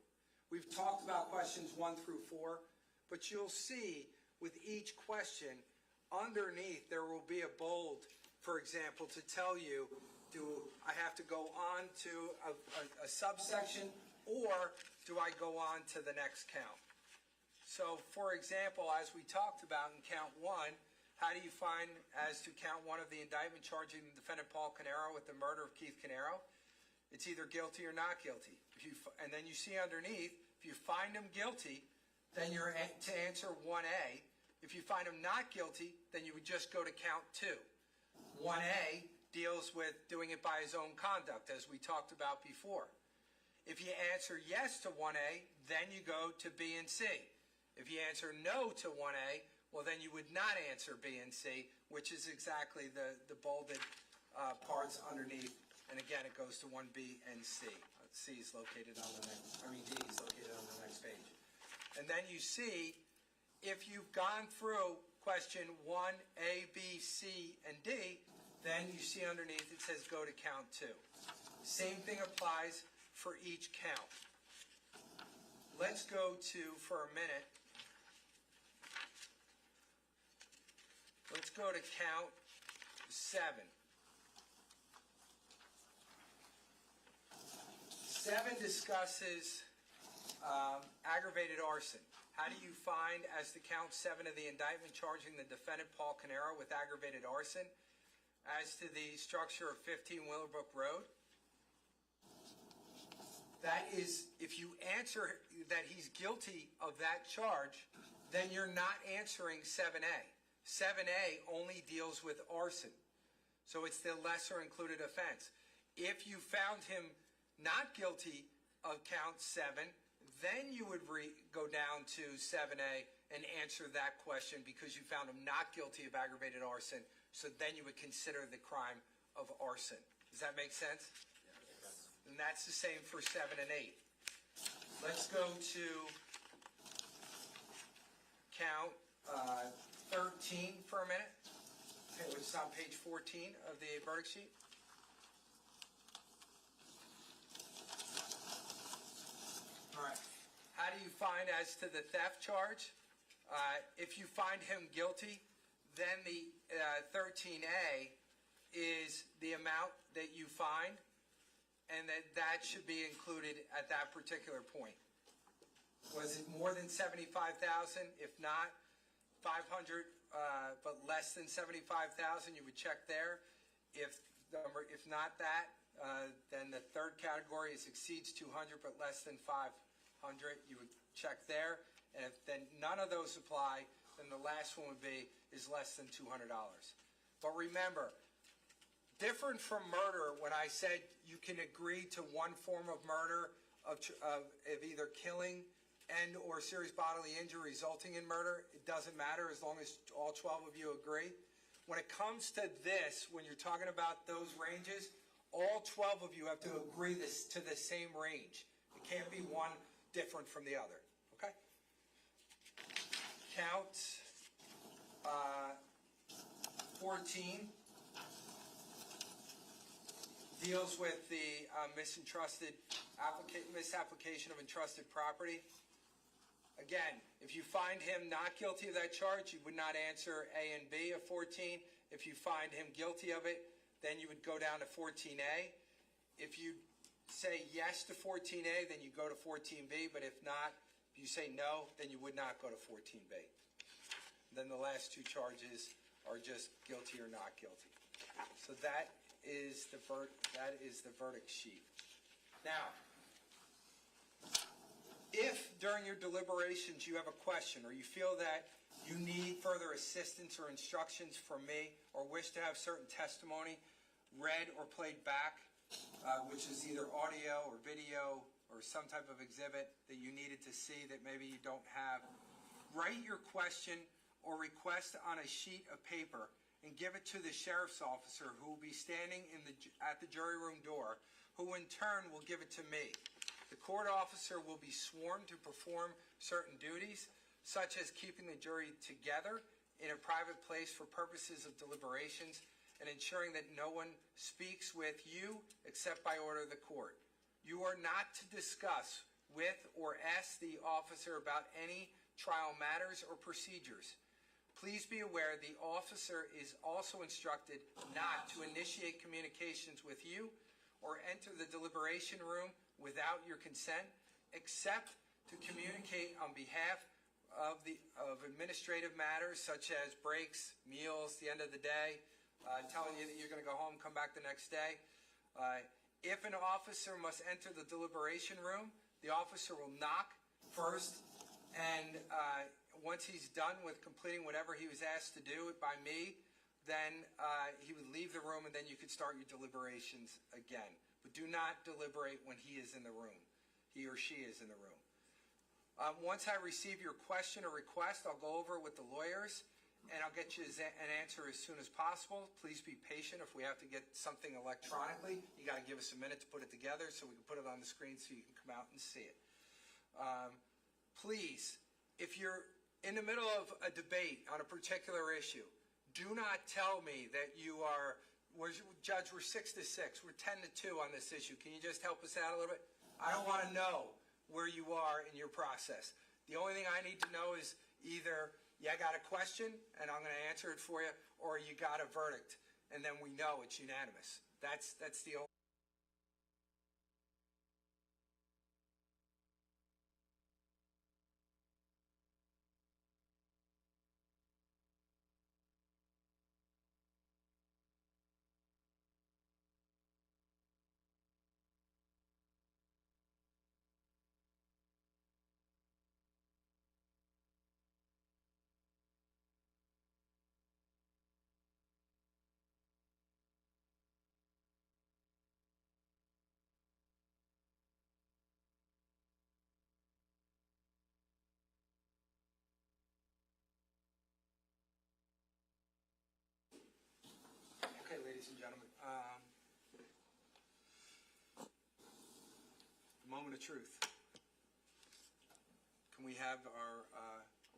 We've talked about questions 1 through 4, but you'll see with each question, underneath there will be a bold, for example, to tell you, do I have to go on to a subsection, or do I go on to the next count? So, for example, as we talked about in count 1, how do you find, as to count 1 of the indictment charging the defendant Paul Caneiro with the murder of Keith Caneiro? It's either guilty or not guilty. And then you see underneath, if you find him guilty, then you're to answer 1A. If you find him not guilty, then you would just go to count 2. 1A deals with doing it by his own conduct, as we talked about before. If you answer yes to 1A, then you go to B and C. If you answer no to 1A, well, then you would not answer B and C, which is exactly the bolded parts underneath. And again, it goes to 1B and C. C is located on the next, D is located on the next page. And then you see, if you've gone through question 1A, B, C, and D, then you see underneath it says go to count 2. Same thing applies for each count. Let's go to, for a minute, let's go to count 7. 7 discusses aggravated arson. How do you find, as to count 7 of the indictment charging the defendant Paul Caneiro with aggravated arson, as to the structure of 15 Willowbrook Road? That is, if you answer that he's guilty of that charge, then you're not answering 7A. 7A only deals with arson. So it's the lesser included offense. If you found him not guilty of count 7, then you would go down to 7A and answer that question because you found him not guilty of aggravated arson. So then you would consider the crime of arson. Does that make sense? Yes. And that's the same for 7 and 8. Let's go to count 13 for a minute, which is on page 14 of the verdict sheet. All right. How do you find as to the theft charge? If you find him guilty, then the 13A is the amount that you find, and that should be included at that particular point. Was it more than $75,000? If not, 500, but less than $75,000, you would check there. If not that, then the third category is exceeds 200 but less than 500. You would check there, and if then none of those apply, then the last one would be is less than $200. But remember, different from murder, when I said you can agree to one form of murder of either killing and or serious bodily injury resulting in murder, it doesn't matter as long as all 12 of you agree. When it comes to this, when you're talking about those ranges, all 12 of you have to agree to the same range. It can't be one different from the other. Okay? Count 14 deals with the misapplication of entrusted property. Again, if you find him not guilty of that charge, you would not answer A and B of 14. If you find him guilty of it, then you would go down to 14A. If you say yes to 14A, then you go to 14B, but if not, if you say no, then you would not go to 14B. Then the last two charges are just guilty or not guilty. So that is the verdict sheet. Now, if during your deliberations you have a question or you feel that you need further assistance or instructions from me or wish to have certain testimony read or played back, which is either audio or video or some type of exhibit that you needed to see that maybe you don't have, write your question or request on a sheet of paper and give it to the sheriff's officer who will be standing at the jury room door, who in turn will give it to me. The court officer will be sworn to perform certain duties, such as keeping the jury together in a private place for purposes of deliberations and ensuring that no one speaks with you except by order of the court. You are not to discuss with or ask the officer about any trial matters or procedures. Please be aware the officer is also instructed not to initiate communications with you or enter the deliberation room without your consent, except to communicate on behalf of administrative matters such as breaks, meals, the end of the day, telling you that you're going to go home, come back the next day. If an officer must enter the deliberation room, the officer will knock first, and once he's done with completing whatever he was asked to do by me, then he would leave the room, and then you could start your deliberations again. But do not deliberate when he is in the room, he or she is in the room. Once I receive your question or request, I'll go over it with the lawyers, and I'll get you an answer as soon as possible. Please be patient. If we have to get something electronically, you got to give us a minute to put it together so we can put it on the screen so you can come out and see it. Please, if you're in the middle of a debate on a particular issue, do not tell me that you are, Judge, we're 6-6, we're 10-2 on this issue. Can you just help us out a little bit? I don't want to know where you are in your process. The only thing I need to know is either, yeah, I got a question and I'm going to answer it for you, or you got a verdict and then we know it's unanimous. That's the only moment of truth. Can we have our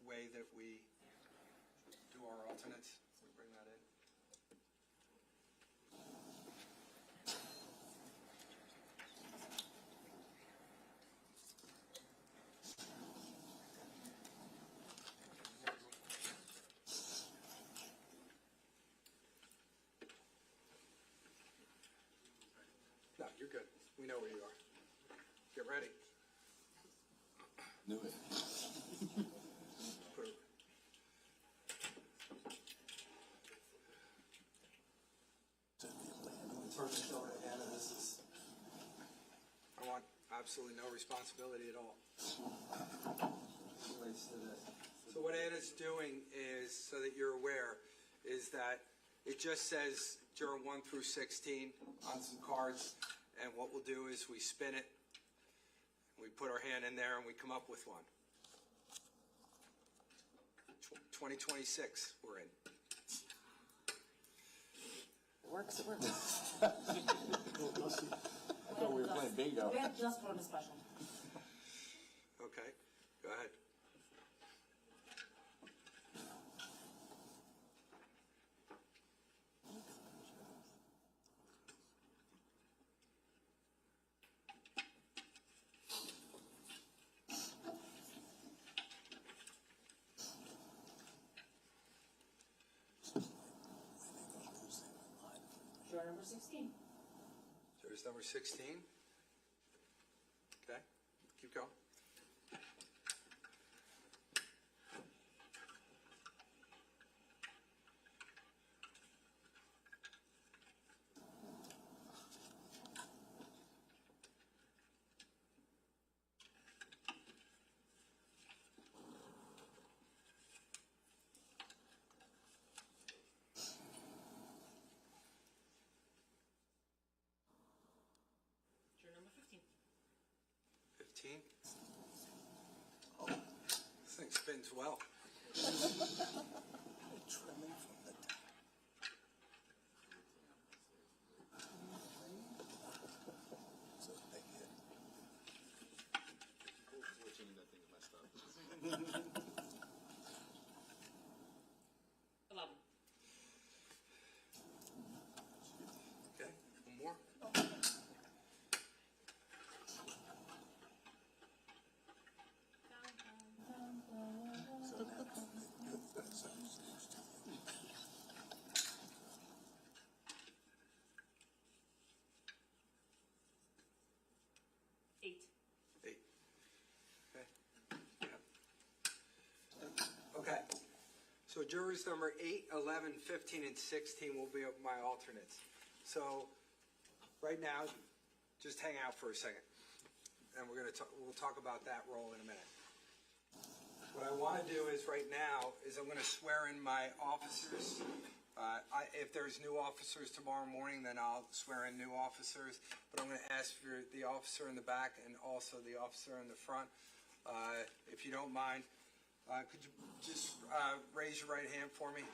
way that we do our alternates? Can we bring that in? No, you're good. We know where you are. Get ready. Knew it. Put it. Perfect over to Anna. This is. I want absolutely no responsibility at all. Relates to this. So what Anna's doing is, so that you're aware, is that it just says juror 1 through 16 on some cards, and what we'll do is we spin it, we put our hand in there, and we come up with one. 2026, we're in. It works, it works. I thought we were playing bingo. We have just run a special. Okay, go ahead. Juror number 16. Juror's number 16. Okay, keep going. Juror number 15. 15. Oh, this thing spins well. Trimming from the top. So they get. Unfortunately, that thing messed up. 11. Okay, one more. So now, Eight. 8. Okay. Yeah. Okay. So jurors number 8, 11, 15, and 16 will be my alternates. So right now, just hang out for a second, and we'll talk about that role in a minute. What I want to do is right now is I'm going to swear in my officers. If there's new officers tomorrow morning, then I'll swear in new officers. But I'm going to ask for the officer in the back and also the officer in the front. If you don't mind, could you just raise your right hand for me?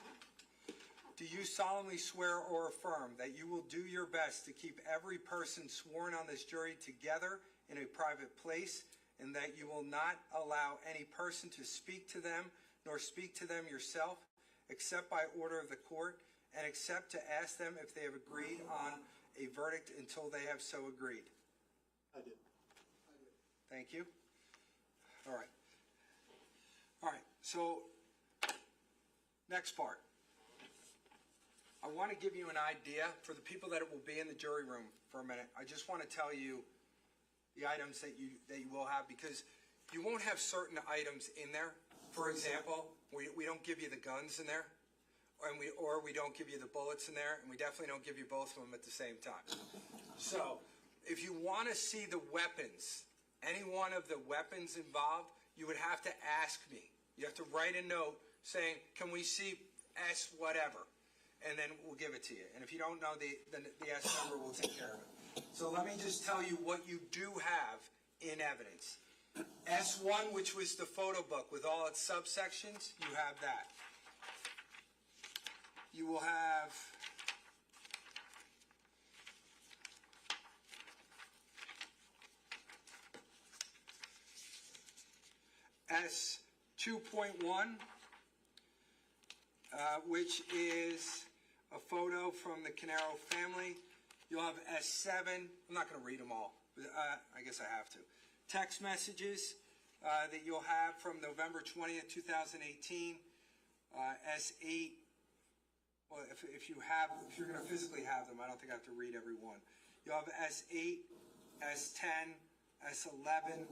Do you solemnly swear or affirm that you will do your best to keep every person sworn on this jury together in a private place, and that you will not allow any person to speak to them nor speak to them yourself, except by order of the court, and except to ask them if they have agreed on a verdict until they have so agreed? I did. Thank you. All right. All right, so next part. I want to give you an idea for the people that will be in the jury room for a minute. I just want to tell you the items that you will have, because you won't have certain items in there. For example, we don't give you the guns in there, or we don't give you the bullets in there, and we definitely don't give you both of them at the same time. So if you want to see the weapons, any one of the weapons involved, you would have to ask me. You have to write a note saying, can we see S whatever? And then we'll give it to you. And if you don't know the S number, we'll take care of it. So let me just tell you what you do have in evidence. S1, which was the photo book with all its subsections, you have that. You will have S2.1, which is a photo from the Caneiro family. You'll have S7. I'm not going to read them all, but I guess I have to. Text messages that you'll have from November 20th, 2018. S8. Well, if you're going to physically have them, I don't think I have to read every one. You'll have S8, S10, S11,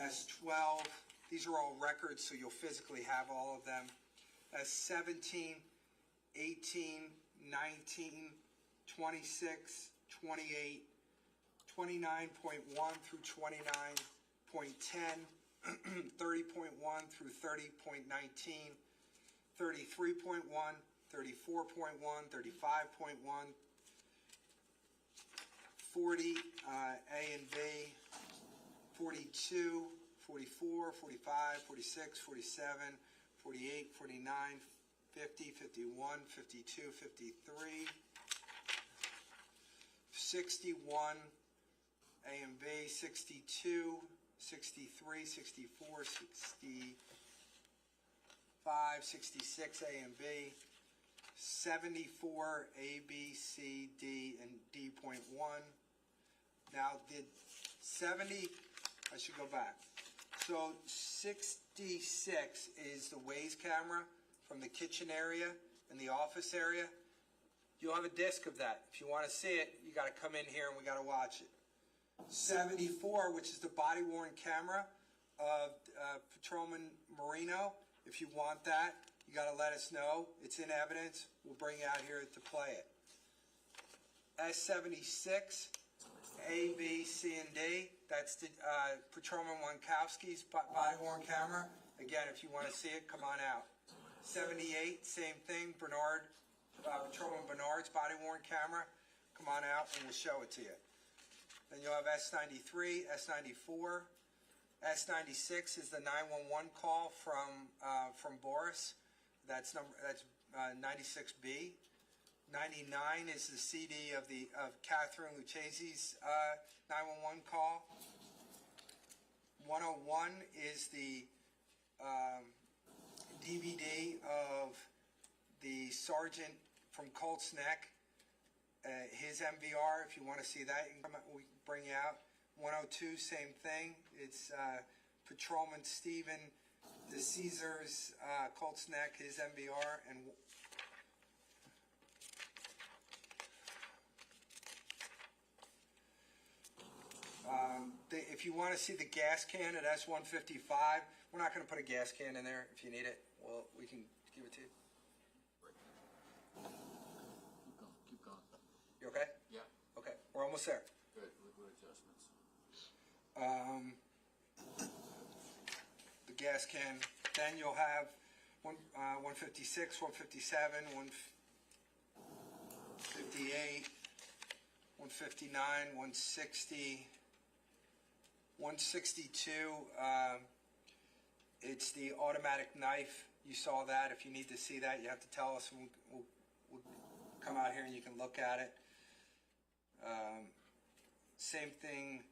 S12. These are all records, so you'll physically have all of them. S17, 18, 19, 26, 28, 29.1 through 29.10, 30.1 through 30.19, 33.1, 34.1, 35.1, 40, A and B, 42, 44, 45, 46, 47, 48, 49, 50, 51, 52, 53, 61, A and B, 62, 63, 64, 65, 66, A and B, 74, A, B, C, D, and D.1. Now, did 70, I should go back. So 66 is the Waze camera from the kitchen area and the office area. You'll have a disc of that. If you want to see it, you got to come in here and we got to watch it. 74, which is the body-worn camera of Patrolman Marino. If you want that, you got to let us know. It's in evidence. We'll bring you out here to play it. S76, A, B, C, and D. That's the Patrolman Wankowski's body-worn camera. Again, if you want to see it, come on out. 78, same thing. Patrolman Bernard's body-worn camera. Come on out and we'll show it to you. Then you'll have S93, S94. S96 is the 911 call from Boris. That's 96B. 99 is the CD of Catherine Lucchese's 911 call. 101 is the DVD of the sergeant from Colts Neck, his MVR. If you want to see that, we can bring you out. 102, same thing. It's Patrolman Stephen DeCaesar's Colts Neck, his MVR, and if you want to see the gas can at S155, we're not going to put a gas can in there. If you need it, well, we can give it to you. Keep going. You okay? Yeah. Okay, we're almost there. Good. Liquid adjustments. The gas can. Then you'll have 156, 157, 158, 159, 160, 162. It's the automatic knife. You saw that. If you need to see that, you have to tell us. We'll come out here and you can look at it. Same thing.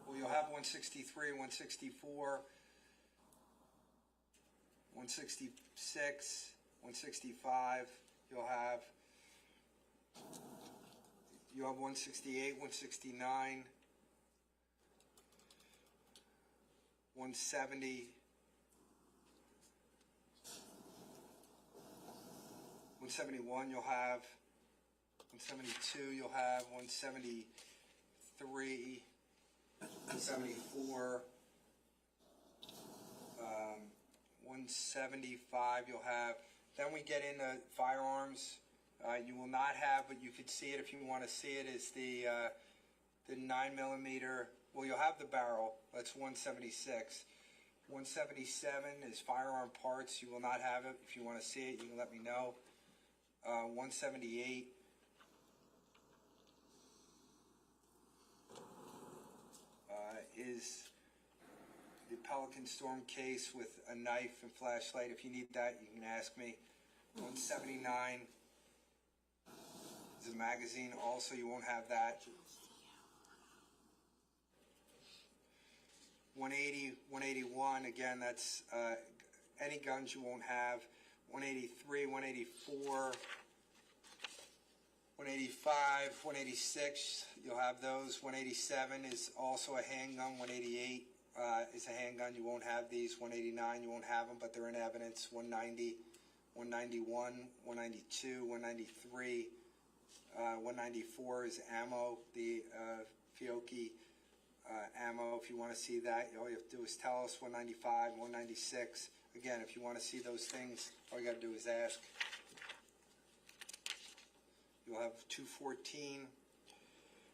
Well, you'll have 163, 164, 166, 165. You'll have 168, 169, 170, 171. You'll have 172. You'll have 173. 174, 175 you'll have. Then we get into firearms. You will not have, but you could see it if you want to see it, is the 9mm. Well, you'll have the barrel. That's 176. 177 is firearm parts. You will not have it. If you want to see it, you can let me know. 178. Is the Pelican Storm case with a knife and flashlight. If you need that, you can ask me. 179 is a magazine. Also, you won't have that. 180, 181, again, that's any guns you won't have. 183, 184, 185, 186, you'll have those. 187 is also a handgun. 188 is a handgun. You won't have these. 189, you won't have them, but they're in evidence. 190, 191, 192, 193, 194 is ammo, the Fiocchi ammo. If you want to see that, all you have to do is tell us. 195, 196. Again, if you want to see those things, all you got to do is ask. You'll have 214.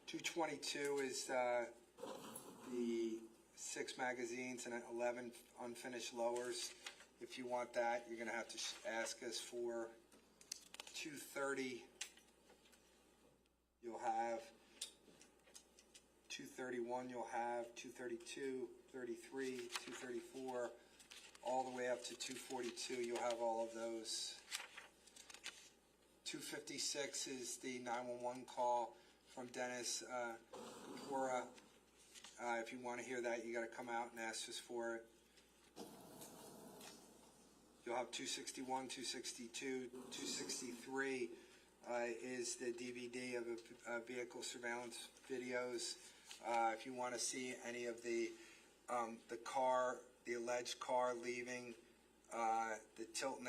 222 is the 6 magazines and 11 unfinished lowers. If you want that, you're going to have to ask us for. 230. You'll have 231. You'll have 232, 33, 234, all the way up to 242. You'll have all of those. 256 is the 911 call from Dennis Kapora. If you want to hear that, you got to come out and ask us for it. You'll have 261, 262, 263 is the DVD of a vehicle surveillance videos. If you want to see any of the car, the alleged car leaving the Tilton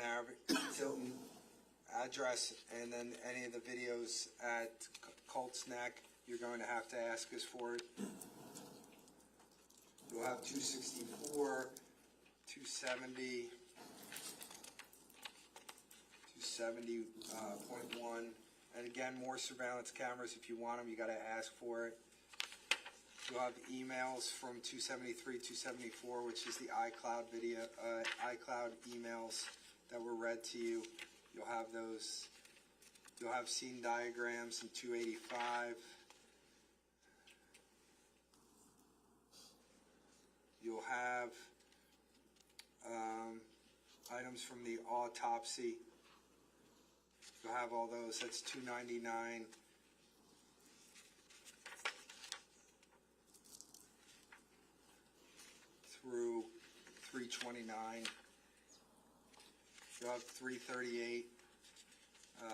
address, and then any of the videos at Colts Neck, you're going to have to ask us for it. You'll have 264, 270, 270.1, and again, more surveillance cameras. If you want them, you got to ask for it. You'll have emails from 273, 274, which is the iCloud iCloud emails that were read to you. You'll have those. You'll have scene diagrams in 285. You'll have items from the autopsy. You'll have all those. That's 299. Through 329. You'll have 338.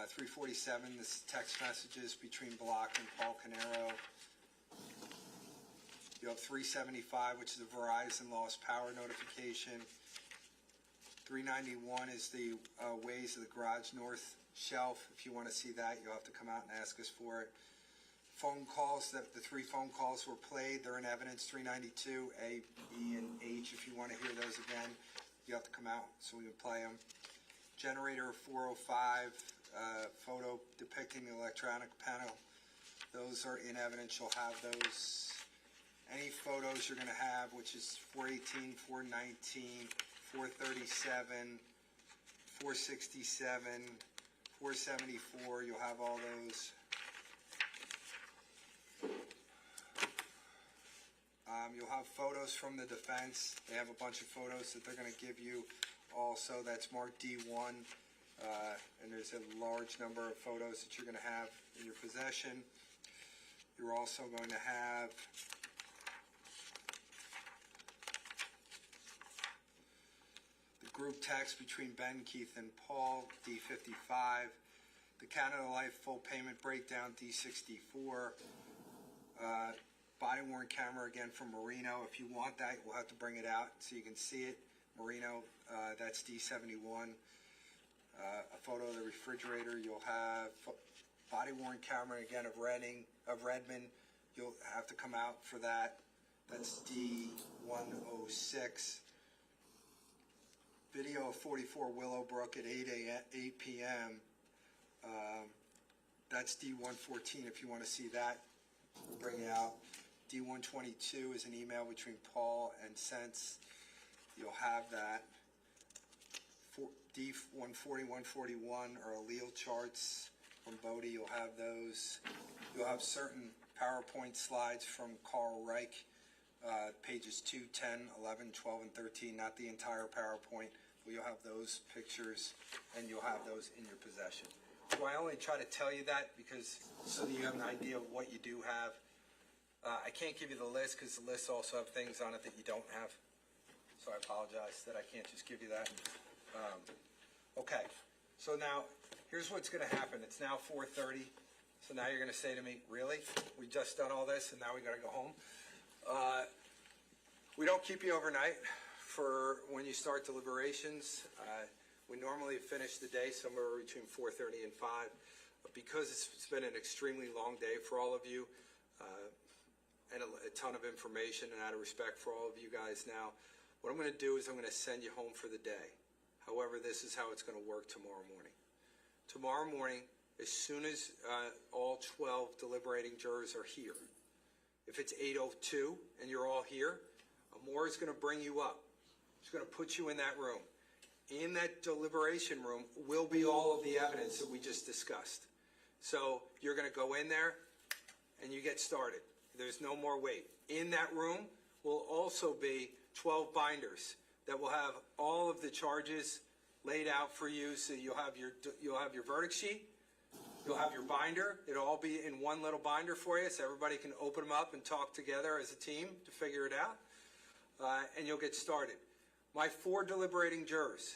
347, this is text messages between Block and Paul Caneiro. You have 375, which is a Verizon lost power notification. 391 is the ways of the garage north shelf. If you want to see that, you'll have to come out and ask us for it. Phone calls, the 3 phone calls were played. They're in evidence. 392, A, B, and H. If you want to hear those again, you have to come out so we can play them. Generator 405, photo depicting the electronic panel. Those are in evidence. You'll have those. Any photos you're going to have, which is 418, 419, 437, 467, 474, you'll have all those. You'll have photos from the defense. They have a bunch of photos that they're going to give you also. That's marked D1. And there's a large number of photos that you're going to have in your possession. You're also going to have the group text between Ben, Keith, and Paul, D55. The Canada Life full payment breakdown, D64. Body-worn camera again from Marino. If you want that, we'll have to bring it out so you can see it. Marino, that's D71. A photo of the refrigerator. You'll have body-worn camera again of Redmond. You'll have to come out for that. That's D106. Video of 44 Willowbrook at 8 p.m. That's D114 if you want to see that. We'll bring it out. D122 is an email between Paul and Sense. You'll have that. D140, 141 are allele charts from Bodie. You'll have those. You'll have certain PowerPoint slides from Carl Reich, pages 2, 10, 11, 12, and 13. Not the entire PowerPoint, but you'll have those pictures, and you'll have those in your possession. So I only try to tell you that because so that you have an idea of what you do have. I can't give you the list because the lists also have things on it that you don't have. So I apologize that I can't just give you that. Okay, so now here's what's going to happen. It's now 4:30. So now you're going to say to me, really? We just done all this and now we got to go home? We don't keep you overnight for when you start deliberations. We normally finish the day somewhere between 4:30 and 5. But because it's been an extremely long day for all of you, and a ton of information, and out of respect for all of you guys now, what I'm going to do is I'm going to send you home for the day. However, this is how it's going to work tomorrow morning. Tomorrow morning, as soon as all 12 deliberating jurors are here, if it's 8:02 and you're all here, Amor is going to bring you up. He's going to put you in that room. In that deliberation room will be all of the evidence that we just discussed. So you're going to go in there and you get started. There's no more wait. In that room will also be 12 binders that will have all of the charges laid out for you. So you'll have your verdict sheet, you'll have your binder. It'll all be in one little binder for you, so everybody can open them up and talk together as a team to figure it out. And you'll get started. My 4 deliberating jurors,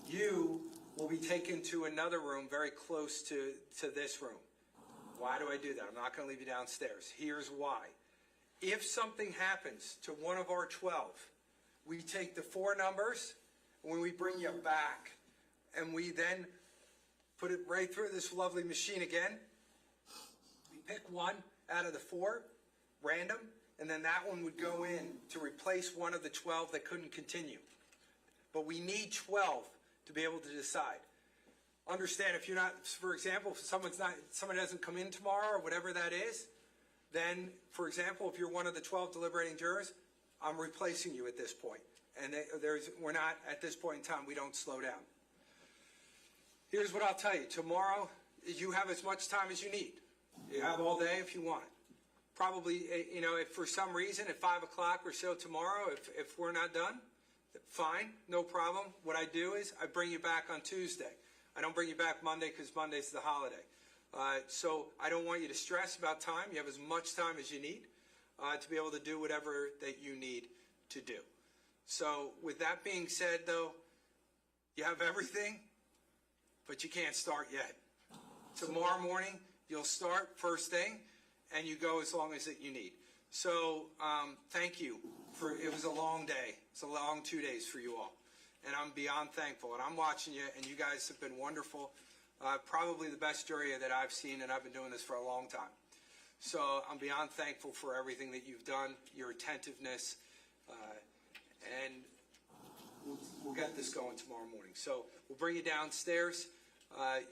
you will be taken to another room very close to this room. Why do I do that? I'm not going to leave you downstairs. Here's why. If something happens to one of our 12, we take the 4 numbers, and when we bring you back, and we then put it right through this lovely machine again. We pick one out of the 4, random, and then that one would go in to replace one of the 12 that couldn't continue. But we need 12 to be able to decide. Understand, if you're not, for example, if somebody doesn't come in tomorrow or whatever that is, then, for example, if you're one of the 12 deliberating jurors, I'm replacing you at this point. And we're not, at this point in time, we don't slow down. Here's what I'll tell you. Tomorrow, you have as much time as you need. You have all day if you want. Probably, if for some reason at 5 o'clock or so tomorrow, if we're not done, fine, no problem. What I do is I bring you back on Tuesday. I don't bring you back Monday because Monday's the holiday. So I don't want you to stress about time. You have as much time as you need to be able to do whatever that you need to do. So with that being said, though, you have everything, but you can't start yet. Tomorrow morning, you'll start first thing, and you go as long as that you need. So thank you. It was a long day. It's a long 2 days for you all. And I'm beyond thankful. And I'm watching you, and you guys have been wonderful. Probably the best jury that I've seen, and I've been doing this for a long time. So I'm beyond thankful for everything that you've done, your attentiveness, and we'll get this going tomorrow morning. So we'll bring you downstairs.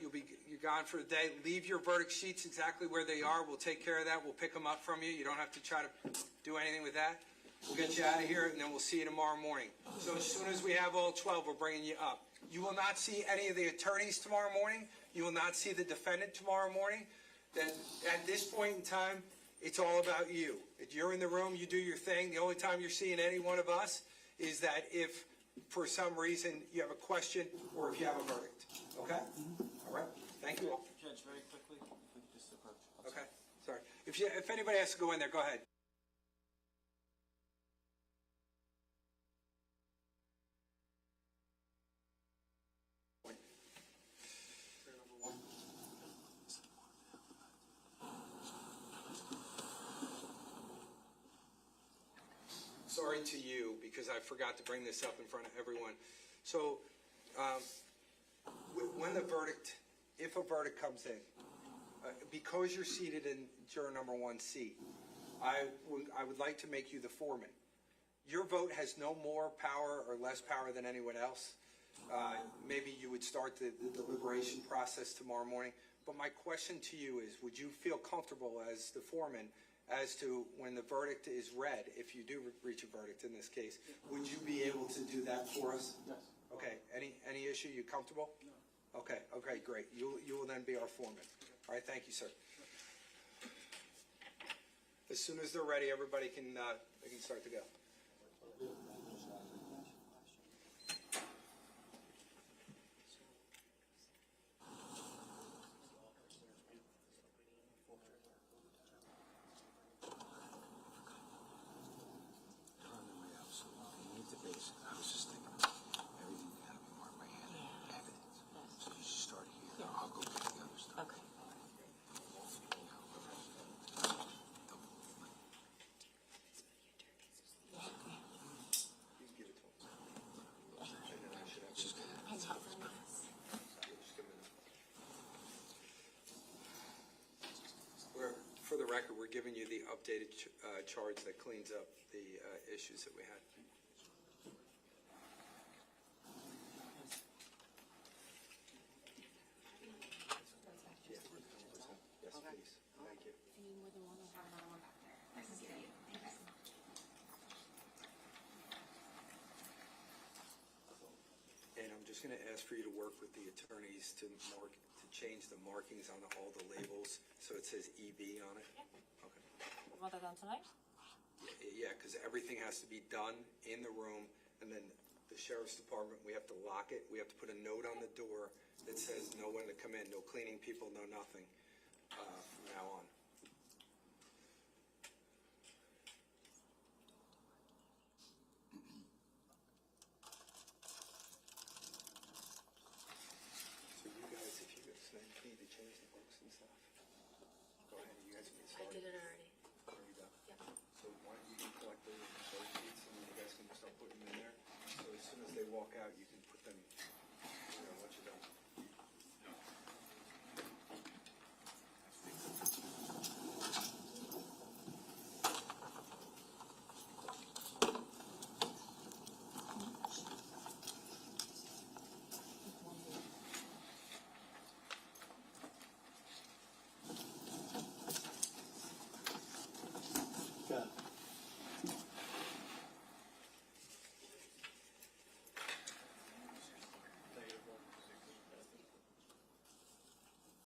You're gone for the day. Leave your verdict sheets exactly where they are. We'll take care of that. We'll pick them up from you. You don't have to try to do anything with that. We'll get you out of here, and then we'll see you tomorrow morning. So as soon as we have all 12, we're bringing you up. You will not see any of the attorneys tomorrow morning. You will not see the defendant tomorrow morning. Then at this point in time, it's all about you. If you're in the room, you do your thing. The only time you're seeing any one of us is that if, for some reason, you have a question or if you have a verdict. Okay? All right. Thank you all. Judge, very quickly, if we could just approach. Okay. Sorry. If anybody has to go in there, go ahead. Sorry to you, because I forgot to bring this up in front of everyone. So, when if a verdict comes in, because you're seated in juror number 1C, I would like to make you the foreman. Your vote has no more power or less power than anyone else. Maybe you would start the deliberation process tomorrow morning. But my question to you is, would you feel comfortable as the foreman as to when the verdict is read, if you do reach a verdict in this case, would you be able to do that for us? Yes. Okay. Any issue? You comfortable? No. Okay. Okay. Great. You will then be our foreman. All right. Thank you, sir. As soon as they're ready, everybody can start to go. record, we're giving you the updated charge that cleans up the issues that we had. Yes, please. Thank you. If you need more than one, we'll have another one back there. And I'm just going to ask for you to work with the attorneys to change the markings on all the labels so it says EB on it. Yeah. Okay. You want that done tonight? Yeah, because everything has to be done in the room, and then the sheriff's department, we have to lock it. We have to put a note on the door that says no one to come in, no cleaning people, no nothing from now on. So you guys, if you guys need to change the books and stuff, go ahead. You guys can I start. did it already.